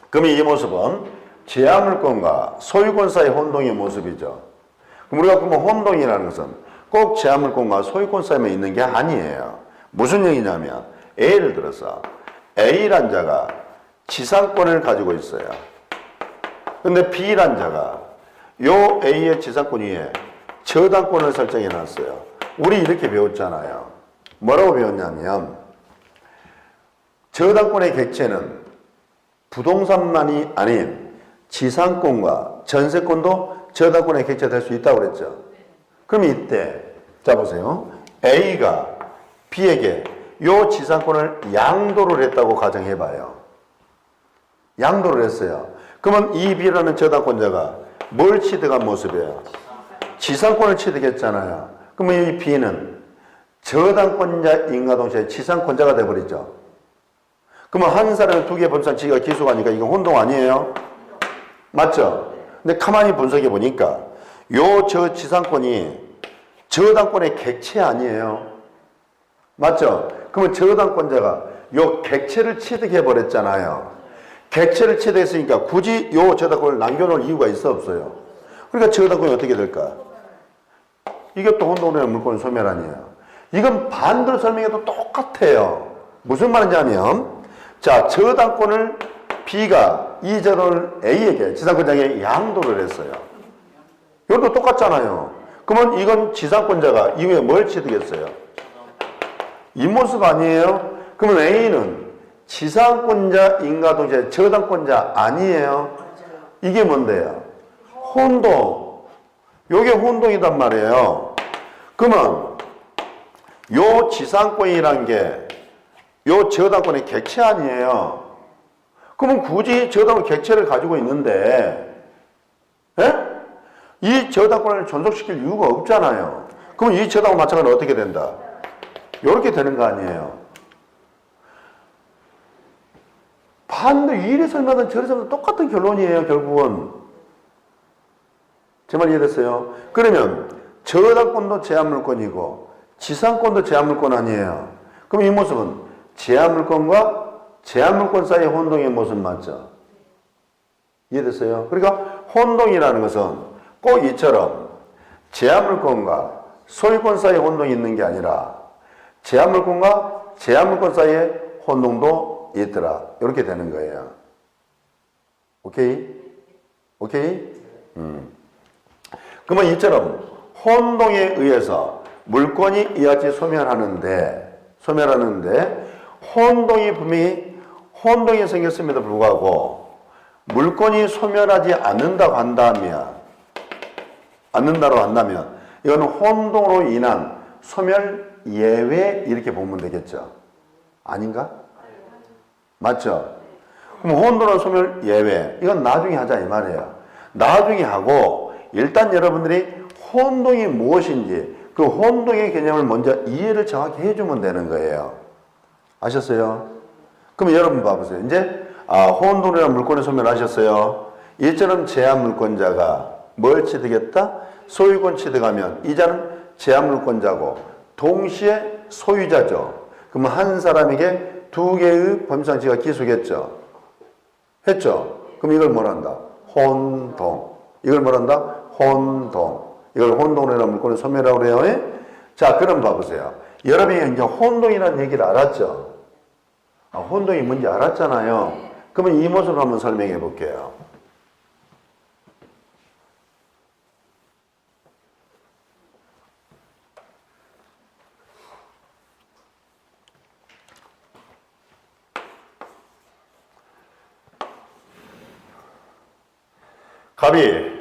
그럼 이 모습은 제한물건과 소유권 사이 혼동의 모습이죠. 그럼 우리가 그러면 혼동이라는 것은 꼭 제한물건과 소유권 사이에 있는 게 아니에요. 무슨 얘기냐면 예를 들어서 A란 자가 지상권을 가지고 있어요. 근데 B란 자가 요 A의 지상권 위에 저당권을 설정해 놨어요. 우리 이렇게 배웠잖아요. 뭐라고 배웠냐면 저당권의 객체는 부동산만이 아닌 지상권과 전세권도 저당권의 객체가 될 수 있다고 그랬죠. 그럼 이때 자 보세요. A가 B에게 요 지상권을 양도를 했다고 가정해봐요. 양도를 했어요. 그러면 이 B라는 저당권자가 뭘 취득한 모습이에요? 지상권을 취득했잖아요. 그러면 이 B는 저당권자인과 동시에 지상권자가 돼버리죠. 그러면 한 사람의 두 개의 법상 지위가 기수가니까 이건 혼동 아니에요? 맞죠? 근데 가만히 분석해 보니까 저 지상권이 저당권의 객체 아니에요? 맞죠? 그러면 저당권자가 요 객체를 취득해 버렸잖아요. 객체를 취득했으니까 굳이 요 저당권을 남겨놓을 이유가 있어 없어요? 그러니까 저당권이 어떻게 될까? 이게 또 혼동되는 물권 소멸 아니에요? 이건 반대로 설명해도 똑같아요. 무슨 말인지 하면 자, 저당권을 B가 이 저를 A에게 지상권자에게 양도를 했어요. 이것도 똑같잖아요. 그러면 이건 지상권자가 이후에 뭘 취득했어요? 이 모습 아니에요? 그러면 A는 지상권자인가 동시에 저당권자 아니에요? 이게 뭔데요? 혼동. 요게 혼동이단 말이에요. 그러면 요 지상권이란 게 요 저당권의 객체 아니에요? 그러면 굳이 저당권 객체를 가지고 있는데 이 저당권을 존속시킬 이유가 없잖아요. 그럼 이 저당권 마찬가지로 어떻게 된다? 이렇게 되는 거 아니에요? 반대 이래 설명하든 저래 설명하든 똑같은 결론이에요. 결국은. 제 말 이해됐어요? 그러면 저당권도 제한물권이고 지상권도 제한물권 아니에요? 그럼 이 모습은 제한물권과 제한물권 사이의 혼동의 모습 맞죠? 이해됐어요? 그러니까 혼동이라는 것은 꼭 이처럼 제한물권과 소유권 사이의 혼동이 있는 게 아니라 제한물권과 제한물권 사이의 혼동도 있더라. 이렇게 되는 거예요. 오케이? 오케이? 그러면 이처럼 혼동에 의해서 물권이 이같이 소멸하는데 혼동이 분명히 혼동이 생겼음에도 불구하고 물권이 소멸하지 않는다고 한다면 이거는 혼동으로 인한 소멸 예외 이렇게 보면 되겠죠. 아닌가? 맞죠? 그럼 혼동으로 소멸 예외 이건 나중에 하자 이 말이에요. 나중에 하고 일단 여러분들이 혼동이 무엇인지 그 혼동의 개념을 먼저 이해를 정확히 해주면 되는 거예요. 아셨어요? 그럼 여러분 봐보세요. 이제 혼동이라는 물권의 소멸하셨어요. 이처럼 제한물권자가 뭘 취득했다? 소유권 취득하면 이자는 제한물권자고 동시에 소유자죠. 그러면 한 사람에게 두 개의 범상치가 기수겠죠. 했죠? 그럼 이걸 뭐란다? 혼동. 이걸 뭐란다? 혼동. 이걸 혼동이라는 물권의 소멸이라고 그래요. 자, 그럼 봐보세요. 여러분이 이제 혼동이라는 얘기를 알았죠? 혼동이 뭔지 알았잖아요. 그러면 이 모습을 한번 설명해 볼게요. 갑이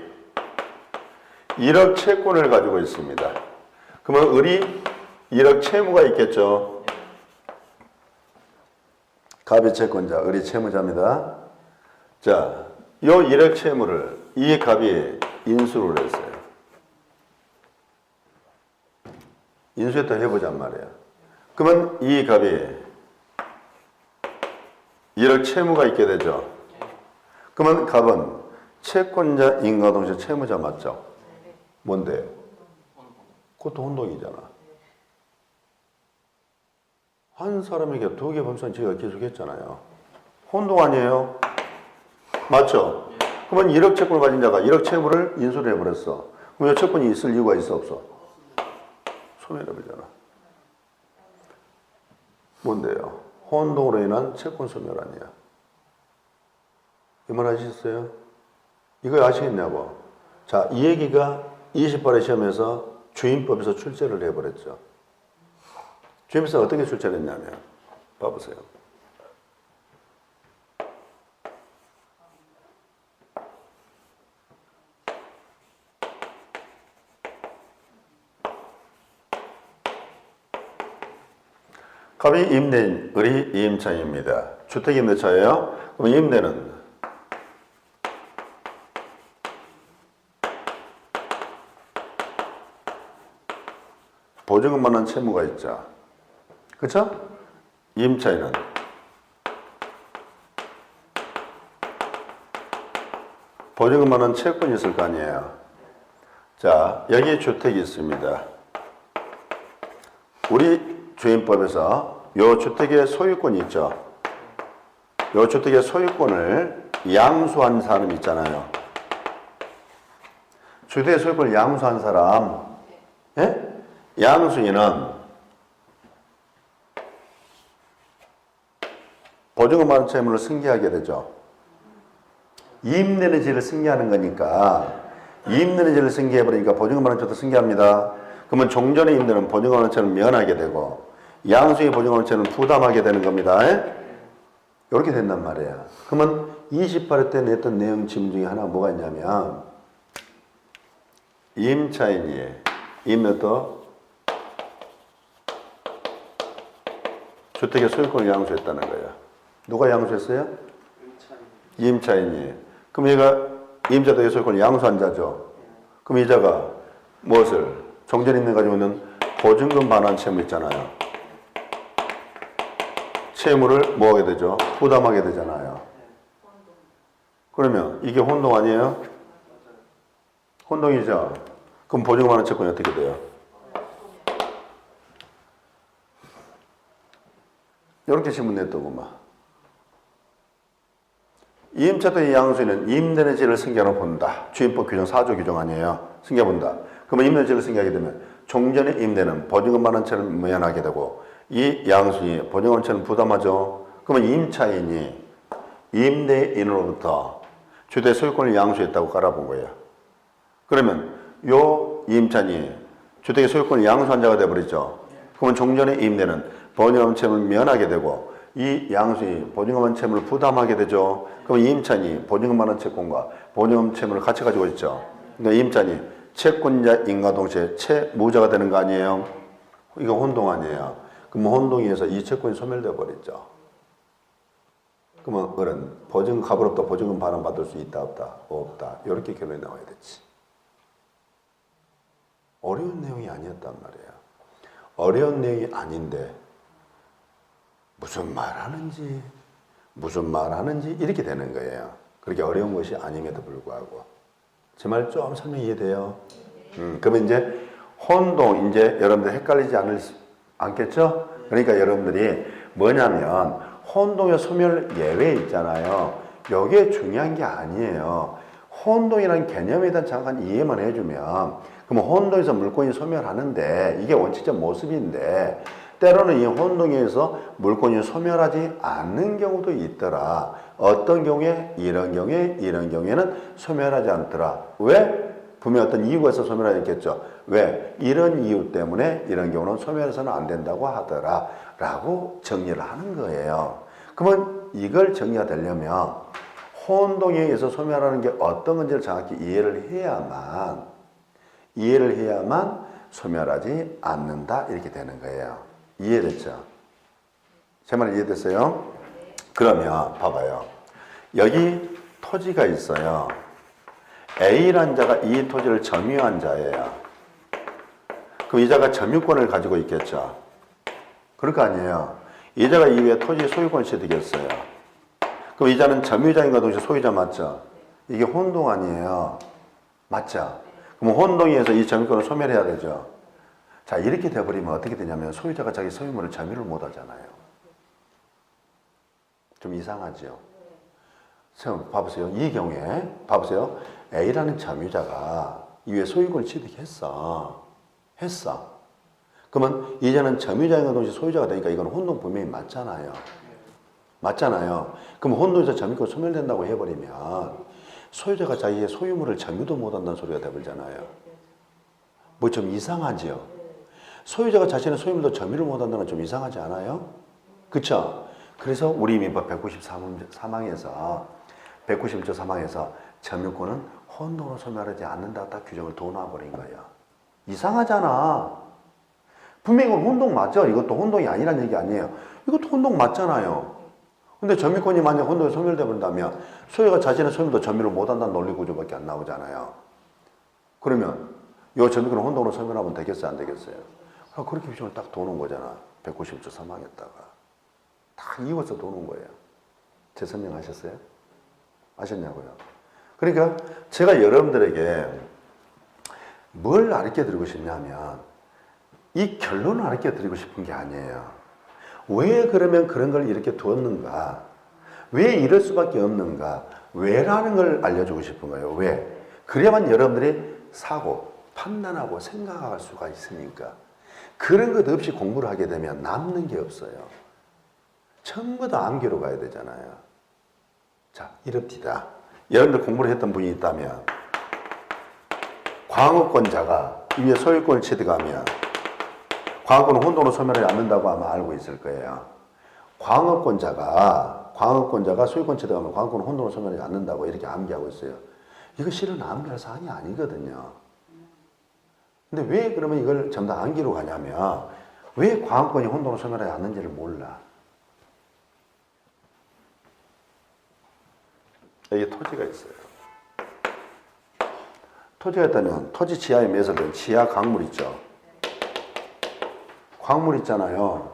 1억 채권을 가지고 있습니다. 그러면 을이 1억 채무가 있겠죠. 갑이 채권자, 을이 채무자입니다. 자, 요 1억 채무를 이 갑이 인수를 했어요. 인수했다 해보잔 말이에요. 그러면 이 갑이 1억 채무가 있게 되죠. 그러면 갑은 채권자인과 동시에 채무자 맞죠? 뭔데? 그것도 혼동이잖아. 한 사람에게 두 개 범수는 제가 계속했잖아요. 혼동 아니에요? 맞죠? 그러면 1억 채권을 가진 자가 1억 채무를 인수를 해버렸어. 그럼 이 채권이 있을 이유가 있어 없어? 소멸해버리잖아. 뭔데요? 혼동으로 인한 채권 소멸 아니야. 이 말 아시겠어요? 이거 아시겠냐고? 자, 이 얘기가 20발의 시험에서 주임법에서 출제를 해버렸죠. 주임법에서 어떻게 출제를 했냐면, 봐보세요. 갑이 임대인, 을이 임차인입니다. 주택임대차예요. 그럼 임대는 보증금 받는 채무가 있죠. 그렇죠? 임차인은 보증금 받는 채권이 있을 거 아니에요. 자, 여기 주택이 있습니다. 우리 주임법에서 요 주택의 소유권이 있죠. 요 주택의 소유권을 양수한 사람이 있잖아요. 주택의 소유권을 양수한 사람, 예? 양수인은 보증금 받은 채무를 승계하게 되죠. 임대는 죄를 승계하는 거니까 임대는 죄를 승계해버리니까 보증금 받은 채도 승계합니다. 그러면 종전의 임대는 보증금 받은 채는 면하게 되고 양수의 보증금 받은 채는 부담하게 되는 겁니다. 이렇게 된단 말이에요. 그러면 28회 때 냈던 내용 지문 중에 하나가 뭐가 있냐면 임차인이 임대도 주택의 소유권을 양수했다는 거예요. 누가 양수했어요? 임차인이. 그럼 얘가 임자도의 소유권을 양수한 자죠. 그럼 이 자가 무엇을? 종전임대 가지고 있는 보증금 반환 채무 있잖아요. 채무를 뭐 하게 되죠? 부담하게 되잖아요. 그러면 이게 혼동 아니에요? 혼동이죠. 그럼 보증금 반환 채권이 어떻게 돼요? 이렇게 질문 냈더구만. 임차도의 양수인은 임대는 죄를 승계하러 본다. 주임법 규정 4조 규정 아니에요. 승계본다. 그러면 임대는 죄를 승계하게 되면 종전의 임대는 보증금 받은 채를 면하게 되고 이 양수인이 보증금 채는 부담하죠. 그러면 임차인이 임대인으로부터 주택 소유권을 양수했다고 깔아본 거예요. 그러면 요 임차인이 주택의 소유권을 양수한 자가 되어버리죠. 그러면 종전의 임대는 보증금 채무를 면하게 되고 이 양수인이 보증금 채무를 부담하게 되죠. 그럼 임차인이 보증금 받은 채권과 보증금 채무를 같이 가지고 있죠. 그러니까 임차인이 채권자인과 동시에 채무자가 되는 거 아니에요? 이거 혼동 아니에요? 그럼 혼동에 의해서 이 채권이 소멸되어 버리죠. 그러면 을은 보증금 갑으로부터 보증금 반환 받을 수 있다 없다? 없다. 이렇게 결론이 나와야 되지. 어려운 내용이 아니었단 말이에요. 어려운 내용이 아닌데 무슨 말 하는지 이렇게 되는 거예요. 그렇게 어려운 것이 아님에도 불구하고. 제 말 좀 설명 이해돼요? 그러면 이제 혼동, 이제 여러분들 헷갈리지 않겠죠? 그러니까 여러분들이 뭐냐면 혼동의 소멸 예외 있잖아요. 이게 중요한 게 아니에요. 혼동이라는 개념에 대한 정확한 이해만 해주면 그러면 혼동에서 물건이 소멸하는데 이게 원칙적 모습인데 때로는 이 혼동에 의해서 물건이 소멸하지 않는 경우도 있더라. 어떤 경우에? 이런 경우에는 소멸하지 않더라. 왜? 분명히 어떤 이유가 있어서 소멸하지 않겠죠. 왜? 이런 이유 때문에 이런 경우는 소멸해서는 안 된다고 하더라. 라고 정리를 하는 거예요. 그러면 이걸 정리가 되려면 혼동에 의해서 소멸하는 게 어떤 건지를 정확히 이해를 해야만 소멸하지 않는다. 이렇게 되는 거예요. 이해됐죠? 제 말 이해됐어요? 그러면 봐봐요. 여기 토지가 있어요. A란 자가 이 토지를 점유한 자예요. 그럼 이 자가 점유권을 가지고 있겠죠. 그럴 거 아니에요. 이 자가 이후에 토지 소유권이 취득했어요. 그럼 이자는 점유자인과 동시에 소유자 맞죠? 이게 혼동 아니에요. 맞죠? 그럼 혼동에서 이 점유권을 소멸해야 되죠. 자, 이렇게 돼버리면 어떻게 되냐면 소유자가 자기 소유물을 점유를 못 하잖아요. 좀 이상하죠? 봐보세요. 이 경우에, 봐보세요. A라는 점유자가 이외에 소유권을 취득했어. 그러면 이제는 점유자인과 동시에 소유자가 되니까 이건 혼동 분명히 맞잖아요. 맞잖아요. 그럼 혼동에서 점유권 소멸된다고 해버리면 소유자가 자기의 소유물을 점유도 못한다는 소리가 되버리잖아요. 뭐 좀 이상하지요? 소유자가 자신의 소유물도 점유를 못한다는 건 좀 이상하지 않아요? 그쵸? 그래서 우리 민법 191조사망에서 점유권은 혼동으로 소멸하지 않는다 딱 규정을 더 놔버린 거예요. 이상하잖아. 분명히 이건 혼동 맞죠? 이것도 혼동이 아니란 얘기 아니에요. 이것도 혼동 맞잖아요. 근데 점유권이 만약 혼동에 소멸되어 버린다면 소유가 자신의 소유물도 점유를 못한다는 논리 구조밖에 안 나오잖아요. 그러면 이 점유권을 혼동으로 소멸하면 되겠어요? 안 되겠어요? 그렇게 규정을 딱 도는 거잖아. 191조 3항에다가. 딱 이어서 도는 거예요. 제 설명하셨어요? 아셨냐고요? 그러니까 제가 여러분들에게 뭘 가르쳐 드리고 싶냐면 이 결론을 가르쳐 드리고 싶은 게 아니에요. 왜 그러면 그런 걸 이렇게 두었는가? 왜 이럴 수밖에 없는가? 왜라는 걸 알려주고 싶은 거예요. 왜? 그래야만 여러분들이 사고, 판단하고 생각할 수가 있으니까. 그런 것 없이 공부를 하게 되면 남는 게 없어요. 전부 다 암기로 가야 되잖아요. 자, 이럽시다. 여러분들 공부를 했던 분이 있다면 광업권자가 위에 소유권을 취득하면 광업권은 혼동으로 소멸하지 않는다고 아마 알고 있을 거예요. 광업권자가 소유권 취득하면 광업권은 혼동으로 소멸하지 않는다고 이렇게 암기하고 있어요. 이거 실은 암기할 사항이 아니거든요. 근데 왜 그러면 이걸 전부 다 암기로 가냐면 왜 광업권이 혼동으로 소멸하지 않는지를 몰라. 여기 토지가 있어요. 토지가 있다면 토지 지하에 매설된 지하 광물 있죠. 광물 있잖아요.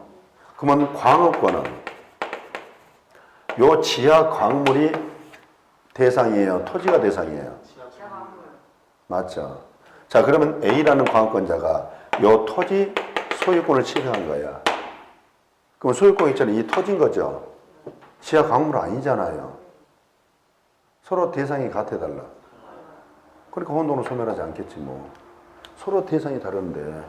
그러면 광업권은 요 지하 광물이 대상이에요? 토지가 대상이에요? 지하 광물. 맞죠? 자, 그러면 A라는 광업권자가 요 토지 소유권을 취득한 거야. 그럼 소유권 있잖아요. 이 토지인 거죠? 지하 광물 아니잖아요. 서로 대상이 같아달라. 그러니까 혼동으로 소멸하지 않겠지 뭐. 서로 대상이 다른데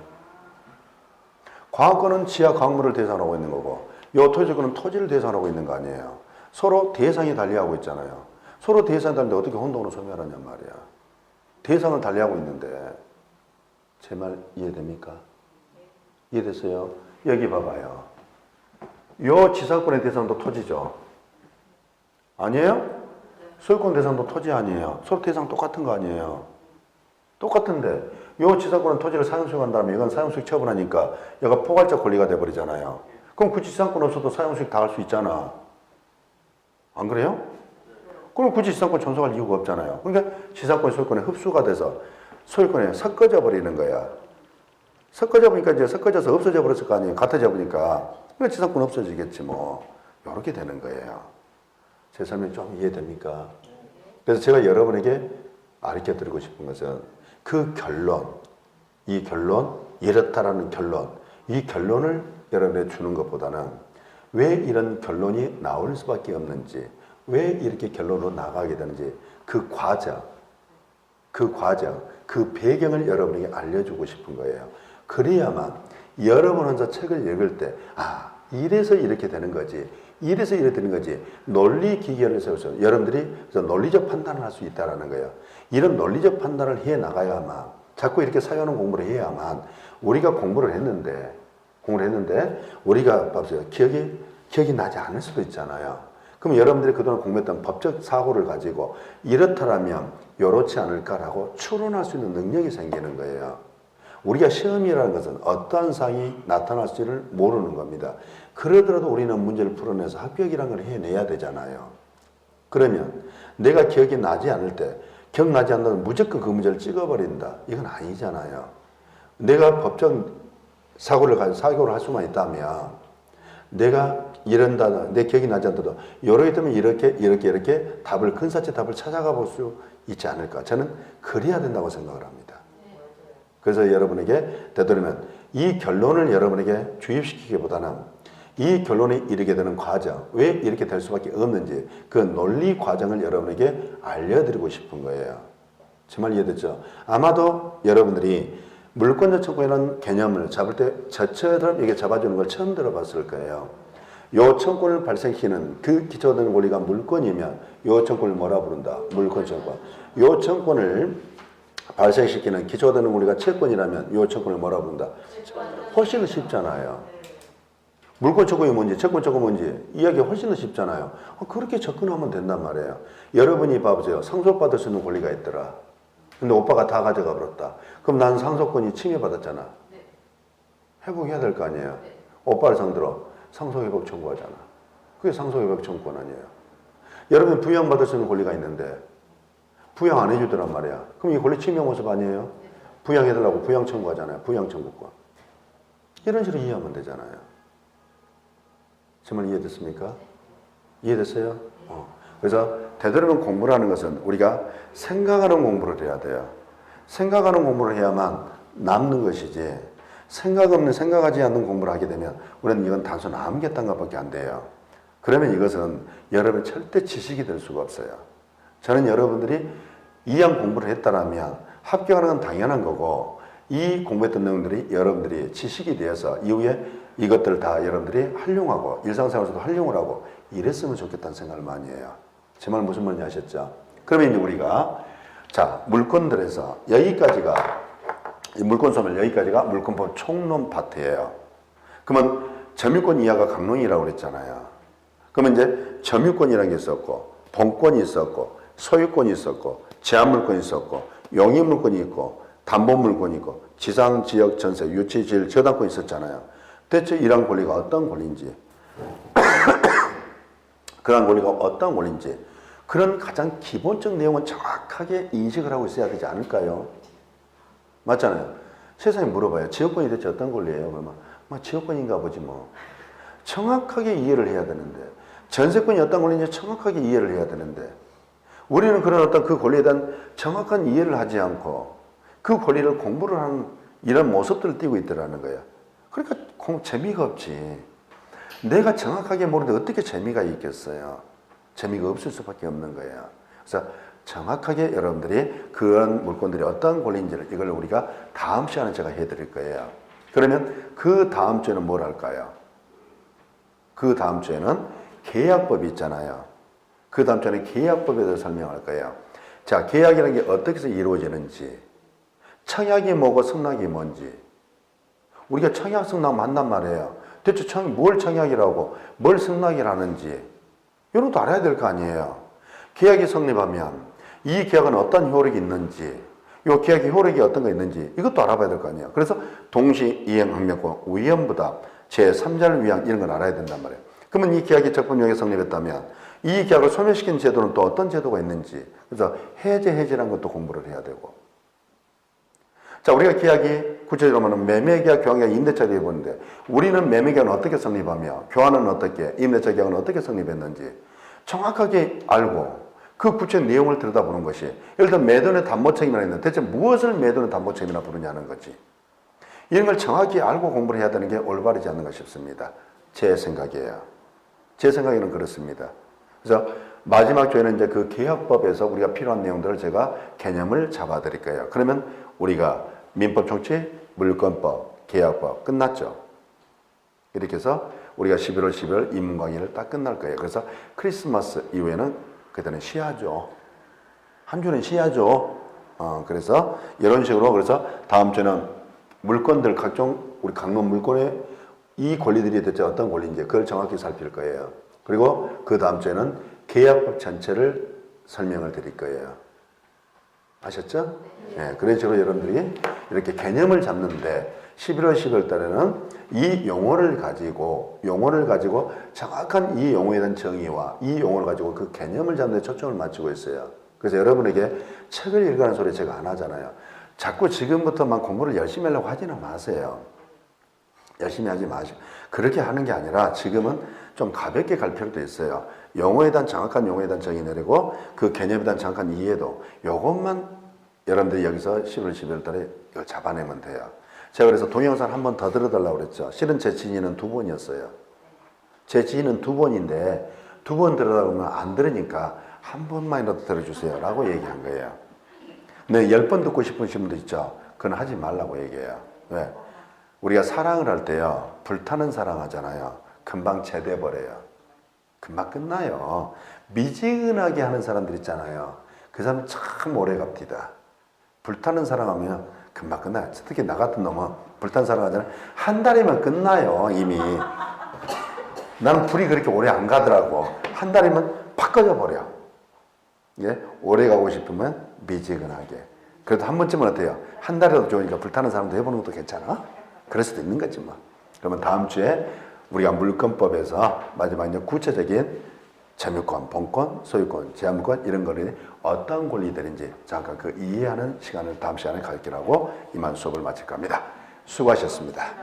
광업권은 지하 광물을 대상으로 하고 있는 거고 요 토지권은 토지를 대상으로 하고 있는 거 아니에요. 서로 대상이 달리하고 있잖아요. 서로 대상이 다른데 어떻게 혼동으로 소멸하냔 말이야. 대상을 달리하고 있는데 제 말 이해됩니까? 이해됐어요? 여기 봐봐요. 요 지상권의 대상도 토지죠. 아니에요? 소유권 대상도 토지 아니에요. 서로 대상 똑같은 거 아니에요. 똑같은데 요 지상권은 토지를 사용수익한 다음에 이건 사용수익 처분하니까 얘가 포괄적 권리가 돼버리잖아요. 그럼 그 지상권 없어도 사용수익 다 할 수 있잖아. 안 그래요? 그럼 굳이 지상권 존속할 이유가 없잖아요. 그러니까 지상권 소유권에 흡수가 돼서 소유권에 섞어져 버리는 거야. 섞어져 보니까 이제 섞어져서 없어져 버렸을 거 아니에요. 같아져 보니까. 그러니까 지상권 없어지겠지 뭐. 이렇게 되는 거예요. 제 설명 좀 이해됩니까? 그래서 제가 여러분에게 가르쳐 드리고 싶은 것은 그 결론, 이 결론, 이렇다라는 결론, 이 결론을 여러분에게 주는 것보다는 왜 이런 결론이 나올 수밖에 없는지, 왜 이렇게 결론으로 나가게 되는지 그 과정, 그 배경을 여러분에게 알려주고 싶은 거예요. 그래야만 여러분 혼자 책을 읽을 때, 아, 이래서 이렇게 되는 거지. 이래서 이렇게 되는 거지. 논리 기계를 세워서 여러분들이 그래서 논리적 판단을 할 수 있다는 거예요. 이런 논리적 판단을 해 나가야만, 자꾸 이렇게 사유하는 공부를 해야만 우리가 공부를 했는데 우리가 봐보세요. 기억이 나지 않을 수도 있잖아요. 그럼 여러분들이 그동안 공부했던 법적 사고를 가지고 이렇다라면 이렇지 않을까라고 추론할 수 있는 능력이 생기는 거예요. 우리가 시험이라는 것은 어떠한 상황이 나타날지를 모르는 겁니다. 그러더라도 우리는 문제를 풀어내서 합격이라는 걸 해내야 되잖아요. 그러면 내가 기억이 나지 않을 때 기억나지 않는다면 무조건 그 문제를 찍어버린다. 이건 아니잖아요. 내가 법적 사고를 할 수만 있다면 내가 이런다, 내 기억이 나지 않더라도 여러 개 때문에 이렇게 답을 근사체 답을 찾아가 볼 수 있지 않을까. 저는 그래야 된다고 생각을 합니다. 그래서 여러분에게 되도록이면 이 결론을 여러분에게 주입시키기보다는 이 결론에 이르게 되는 과정, 왜 이렇게 될 수밖에 없는지 그 논리 과정을 여러분에게 알려드리고 싶은 거예요. 정말 이해됐죠? 아마도 여러분들이 물권자 청구이라는 개념을 잡을 때 저처럼 이게 잡아주는 걸 처음 들어봤을 거예요. 요 청구를 발생시키는 그 기초되는 권리가 물권이면 요 청구를 뭐라 부른다? 물권 청구. 요 청구를 발생시키는 기초되는 권리가 채권이라면 요 청구를 뭐라 부른다? 훨씬 더 쉽잖아요. 물권 청구이 뭔지, 채권 청구가 뭔지 이야기가 훨씬 더 쉽잖아요. 그렇게 접근하면 된단 말이에요. 여러분이 봐보세요. 상속받을 수 있는 권리가 있더라. 근데 오빠가 다 가져가 버렸다. 그럼 난 상속권이 침해받았잖아. 회복해야 될 거 아니에요. 오빠를 상대로 상속회복 청구하잖아. 그게 상속회복 청구권 아니에요. 여러분 부양받을 수 있는 권리가 있는데 부양 안 해주더란 말이야. 그럼 이 권리 침해 모습 아니에요? 부양해달라고 부양 청구하잖아요. 부양 청구권. 이런 식으로 이해하면 되잖아요. 정말 이해됐습니까? 이해됐어요? 그래서 되도록이면 공부를 하는 것은 우리가 생각하는 공부를 해야 돼요. 생각하는 공부를 해야만 남는 것이지 생각하지 않는 공부를 하게 되면 우리는 이건 단순 암기했던 것밖에 안 돼요. 그러면 이것은 여러분 절대 지식이 될 수가 없어요. 저는 여러분들이 이왕 공부를 했다라면 합격하는 건 당연한 거고 이 공부했던 내용들이 여러분들이 지식이 되어서 이후에 이것들을 다 여러분들이 활용하고 일상생활에서도 활용을 하고 이랬으면 좋겠다는 생각을 많이 해요. 제 말 무슨 말인지 아셨죠? 그러면 이제 우리가 자 물권들에서 여기까지가 이 물권 소멸 여기까지가 물권법 총론 파트예요. 그러면 점유권 이하가 강론이라고 그랬잖아요. 그러면 이제 점유권이라는 게 있었고 본권이 있었고 소유권이 있었고 제한물권이 있었고 용의물권이 있고 담보물권이 있고 지상, 지역, 전세, 유치, 질, 저당권이 있었잖아요. 대체 이러한 권리가 어떤 권리인지 그러한 권리가 어떤 권리인지 그런 가장 기본적 내용은 정확하게 인식을 하고 있어야 되지 않을까요? 맞잖아요. 세상에 물어봐요. 지역권이 대체 어떤 권리예요? 그러면 지역권인가 보지 뭐. 정확하게 이해를 해야 되는데 전세권이 어떤 권리인지 정확하게 이해를 해야 되는데 우리는 그런 어떤 그 권리에 대한 정확한 이해를 하지 않고 그 권리를 공부를 하는 이런 모습들을 띠고 있더라는 거예요. 그러니까 재미가 없지. 내가 정확하게 모르는데 어떻게 재미가 있겠어요? 재미가 없을 수밖에 없는 거예요. 그래서 정확하게 여러분들이 그런 물건들이 어떤 권리인지를 이걸 우리가 다음 시간에 제가 해드릴 거예요. 그러면 그 다음 주에는 뭘 할까요? 그 다음 주에는 계약법이 있잖아요. 그 다음 주에는 계약법에 대해서 설명할 거예요. 자, 계약이라는 게 어떻게 해서 이루어지는지, 청약이 뭐고 승낙이 뭔지. 우리가 청약, 승낙 맞단 말이에요. 대체 뭘 청약이라고, 뭘 승낙이라는지 이런 것도 알아야 될 거 아니에요. 계약이 성립하면 이 계약은 어떤 효력이 있는지, 이 계약의 효력이 어떤 거 있는지 이것도 알아봐야 될 거 아니에요. 그래서 동시 이행 항명권, 위헌부담, 제3자를 위한 이런 걸 알아야 된단 말이에요. 그러면 이 계약이 적법력에 성립했다면 이 계약을 소멸시키는 제도는 또 어떤 제도가 있는지, 그래서 해제라는 것도 공부를 해야 되고. 자, 우리가 계약이 구체적으로 말하면 매매계약, 교환계약, 임대차 계약을 보는데 우리는 매매계약은 어떻게 성립하며 교환은 어떻게, 임대차 계약은 어떻게 성립했는지 정확하게 알고 그 구체 내용을 들여다보는 것이, 예를 들어 매도인의 담보책임이라 했는데 대체 무엇을 매도인의 담보책임이라 부르냐는 거지. 이런 걸 정확히 알고 공부를 해야 되는 게 올바르지 않는가 싶습니다. 제 생각이에요. 제 생각에는 그렇습니다. 그래서 마지막 주에는 이제 그 계약법에서 우리가 필요한 내용들을 제가 개념을 잡아 드릴 거예요. 그러면 우리가 민법 총칙, 물권법, 계약법 끝났죠. 이렇게 해서 우리가 11월, 12월 입문 강의를 딱 끝날 거예요. 그래서 크리스마스 이후에는 그때는 쉬야죠. 한 주는 쉬야죠. 그래서 이런 식으로, 그래서 다음 주에는 물권들 각종 우리 강론 물권의 이 권리들이 대체 어떤 권리인지 그걸 정확히 살필 거예요. 그리고 그 다음 주에는 계약법 전체를 설명을 드릴 거예요. 아셨죠? 네, 그런 식으로 여러분들이 이렇게 개념을 잡는데 11월, 12월 달에는 이 용어를 가지고 정확한 이 용어에 대한 정의와 이 용어를 가지고 그 개념을 잡는 데 초점을 맞추고 있어요. 그래서 여러분에게 책을 읽으라는 소리 제가 안 하잖아요. 자꾸 지금부터만 공부를 열심히 하려고 하지는 마세요. 열심히 하지 마시고. 그렇게 하는 게 아니라 지금은 좀 가볍게 갈 필요도 있어요. 용어에 대한 정확한 용어에 대한 정의 내리고 그 개념에 대한 정확한 이해도 요것만 여러분들이 여기서 10월, 12월 달에 이거 잡아내면 돼요. 제가 그래서 동영상 한 번 더 들어달라고 그랬죠. 실은 제 지인은 2번이었어요. 제 지인은 2번인데 2번 들으라고 하면 안 들으니까 한 번만이라도 들어주세요 라고 얘기한 거예요. 근데 10번 듣고 싶으신 분도 있죠. 그건 하지 말라고 얘기해요. 왜? 우리가 사랑을 할 때요, 불타는 사랑하잖아요. 금방 제대버려요. 금방 끝나요. 미지근하게 하는 사람들 있잖아요. 그 사람 참 오래 갑니다. 불타는 사랑하면 금방 끝나요. 특히 나 같은 놈은 불타는 사랑하잖아요. 한 달이면 끝나요, 이미. 나는 불이 그렇게 오래 안 가더라고. 한 달이면 팍 꺼져버려. 예? 오래 가고 싶으면 미지근하게. 그래도 한 번쯤은 어때요? 한 달이라도 좋으니까 불타는 사람도 해보는 것도 괜찮아? 그럴 수도 있는 거지 뭐. 그러면 다음 주에 우리가 물권법에서 마지막 이제 구체적인 점유권, 본권, 소유권, 제한권 이런 거를 어떤 권리들인지 잠깐 그 이해하는 시간을 다음 시간에 가지기로 하고 이만 수업을 마칠 겁니다. 수고하셨습니다.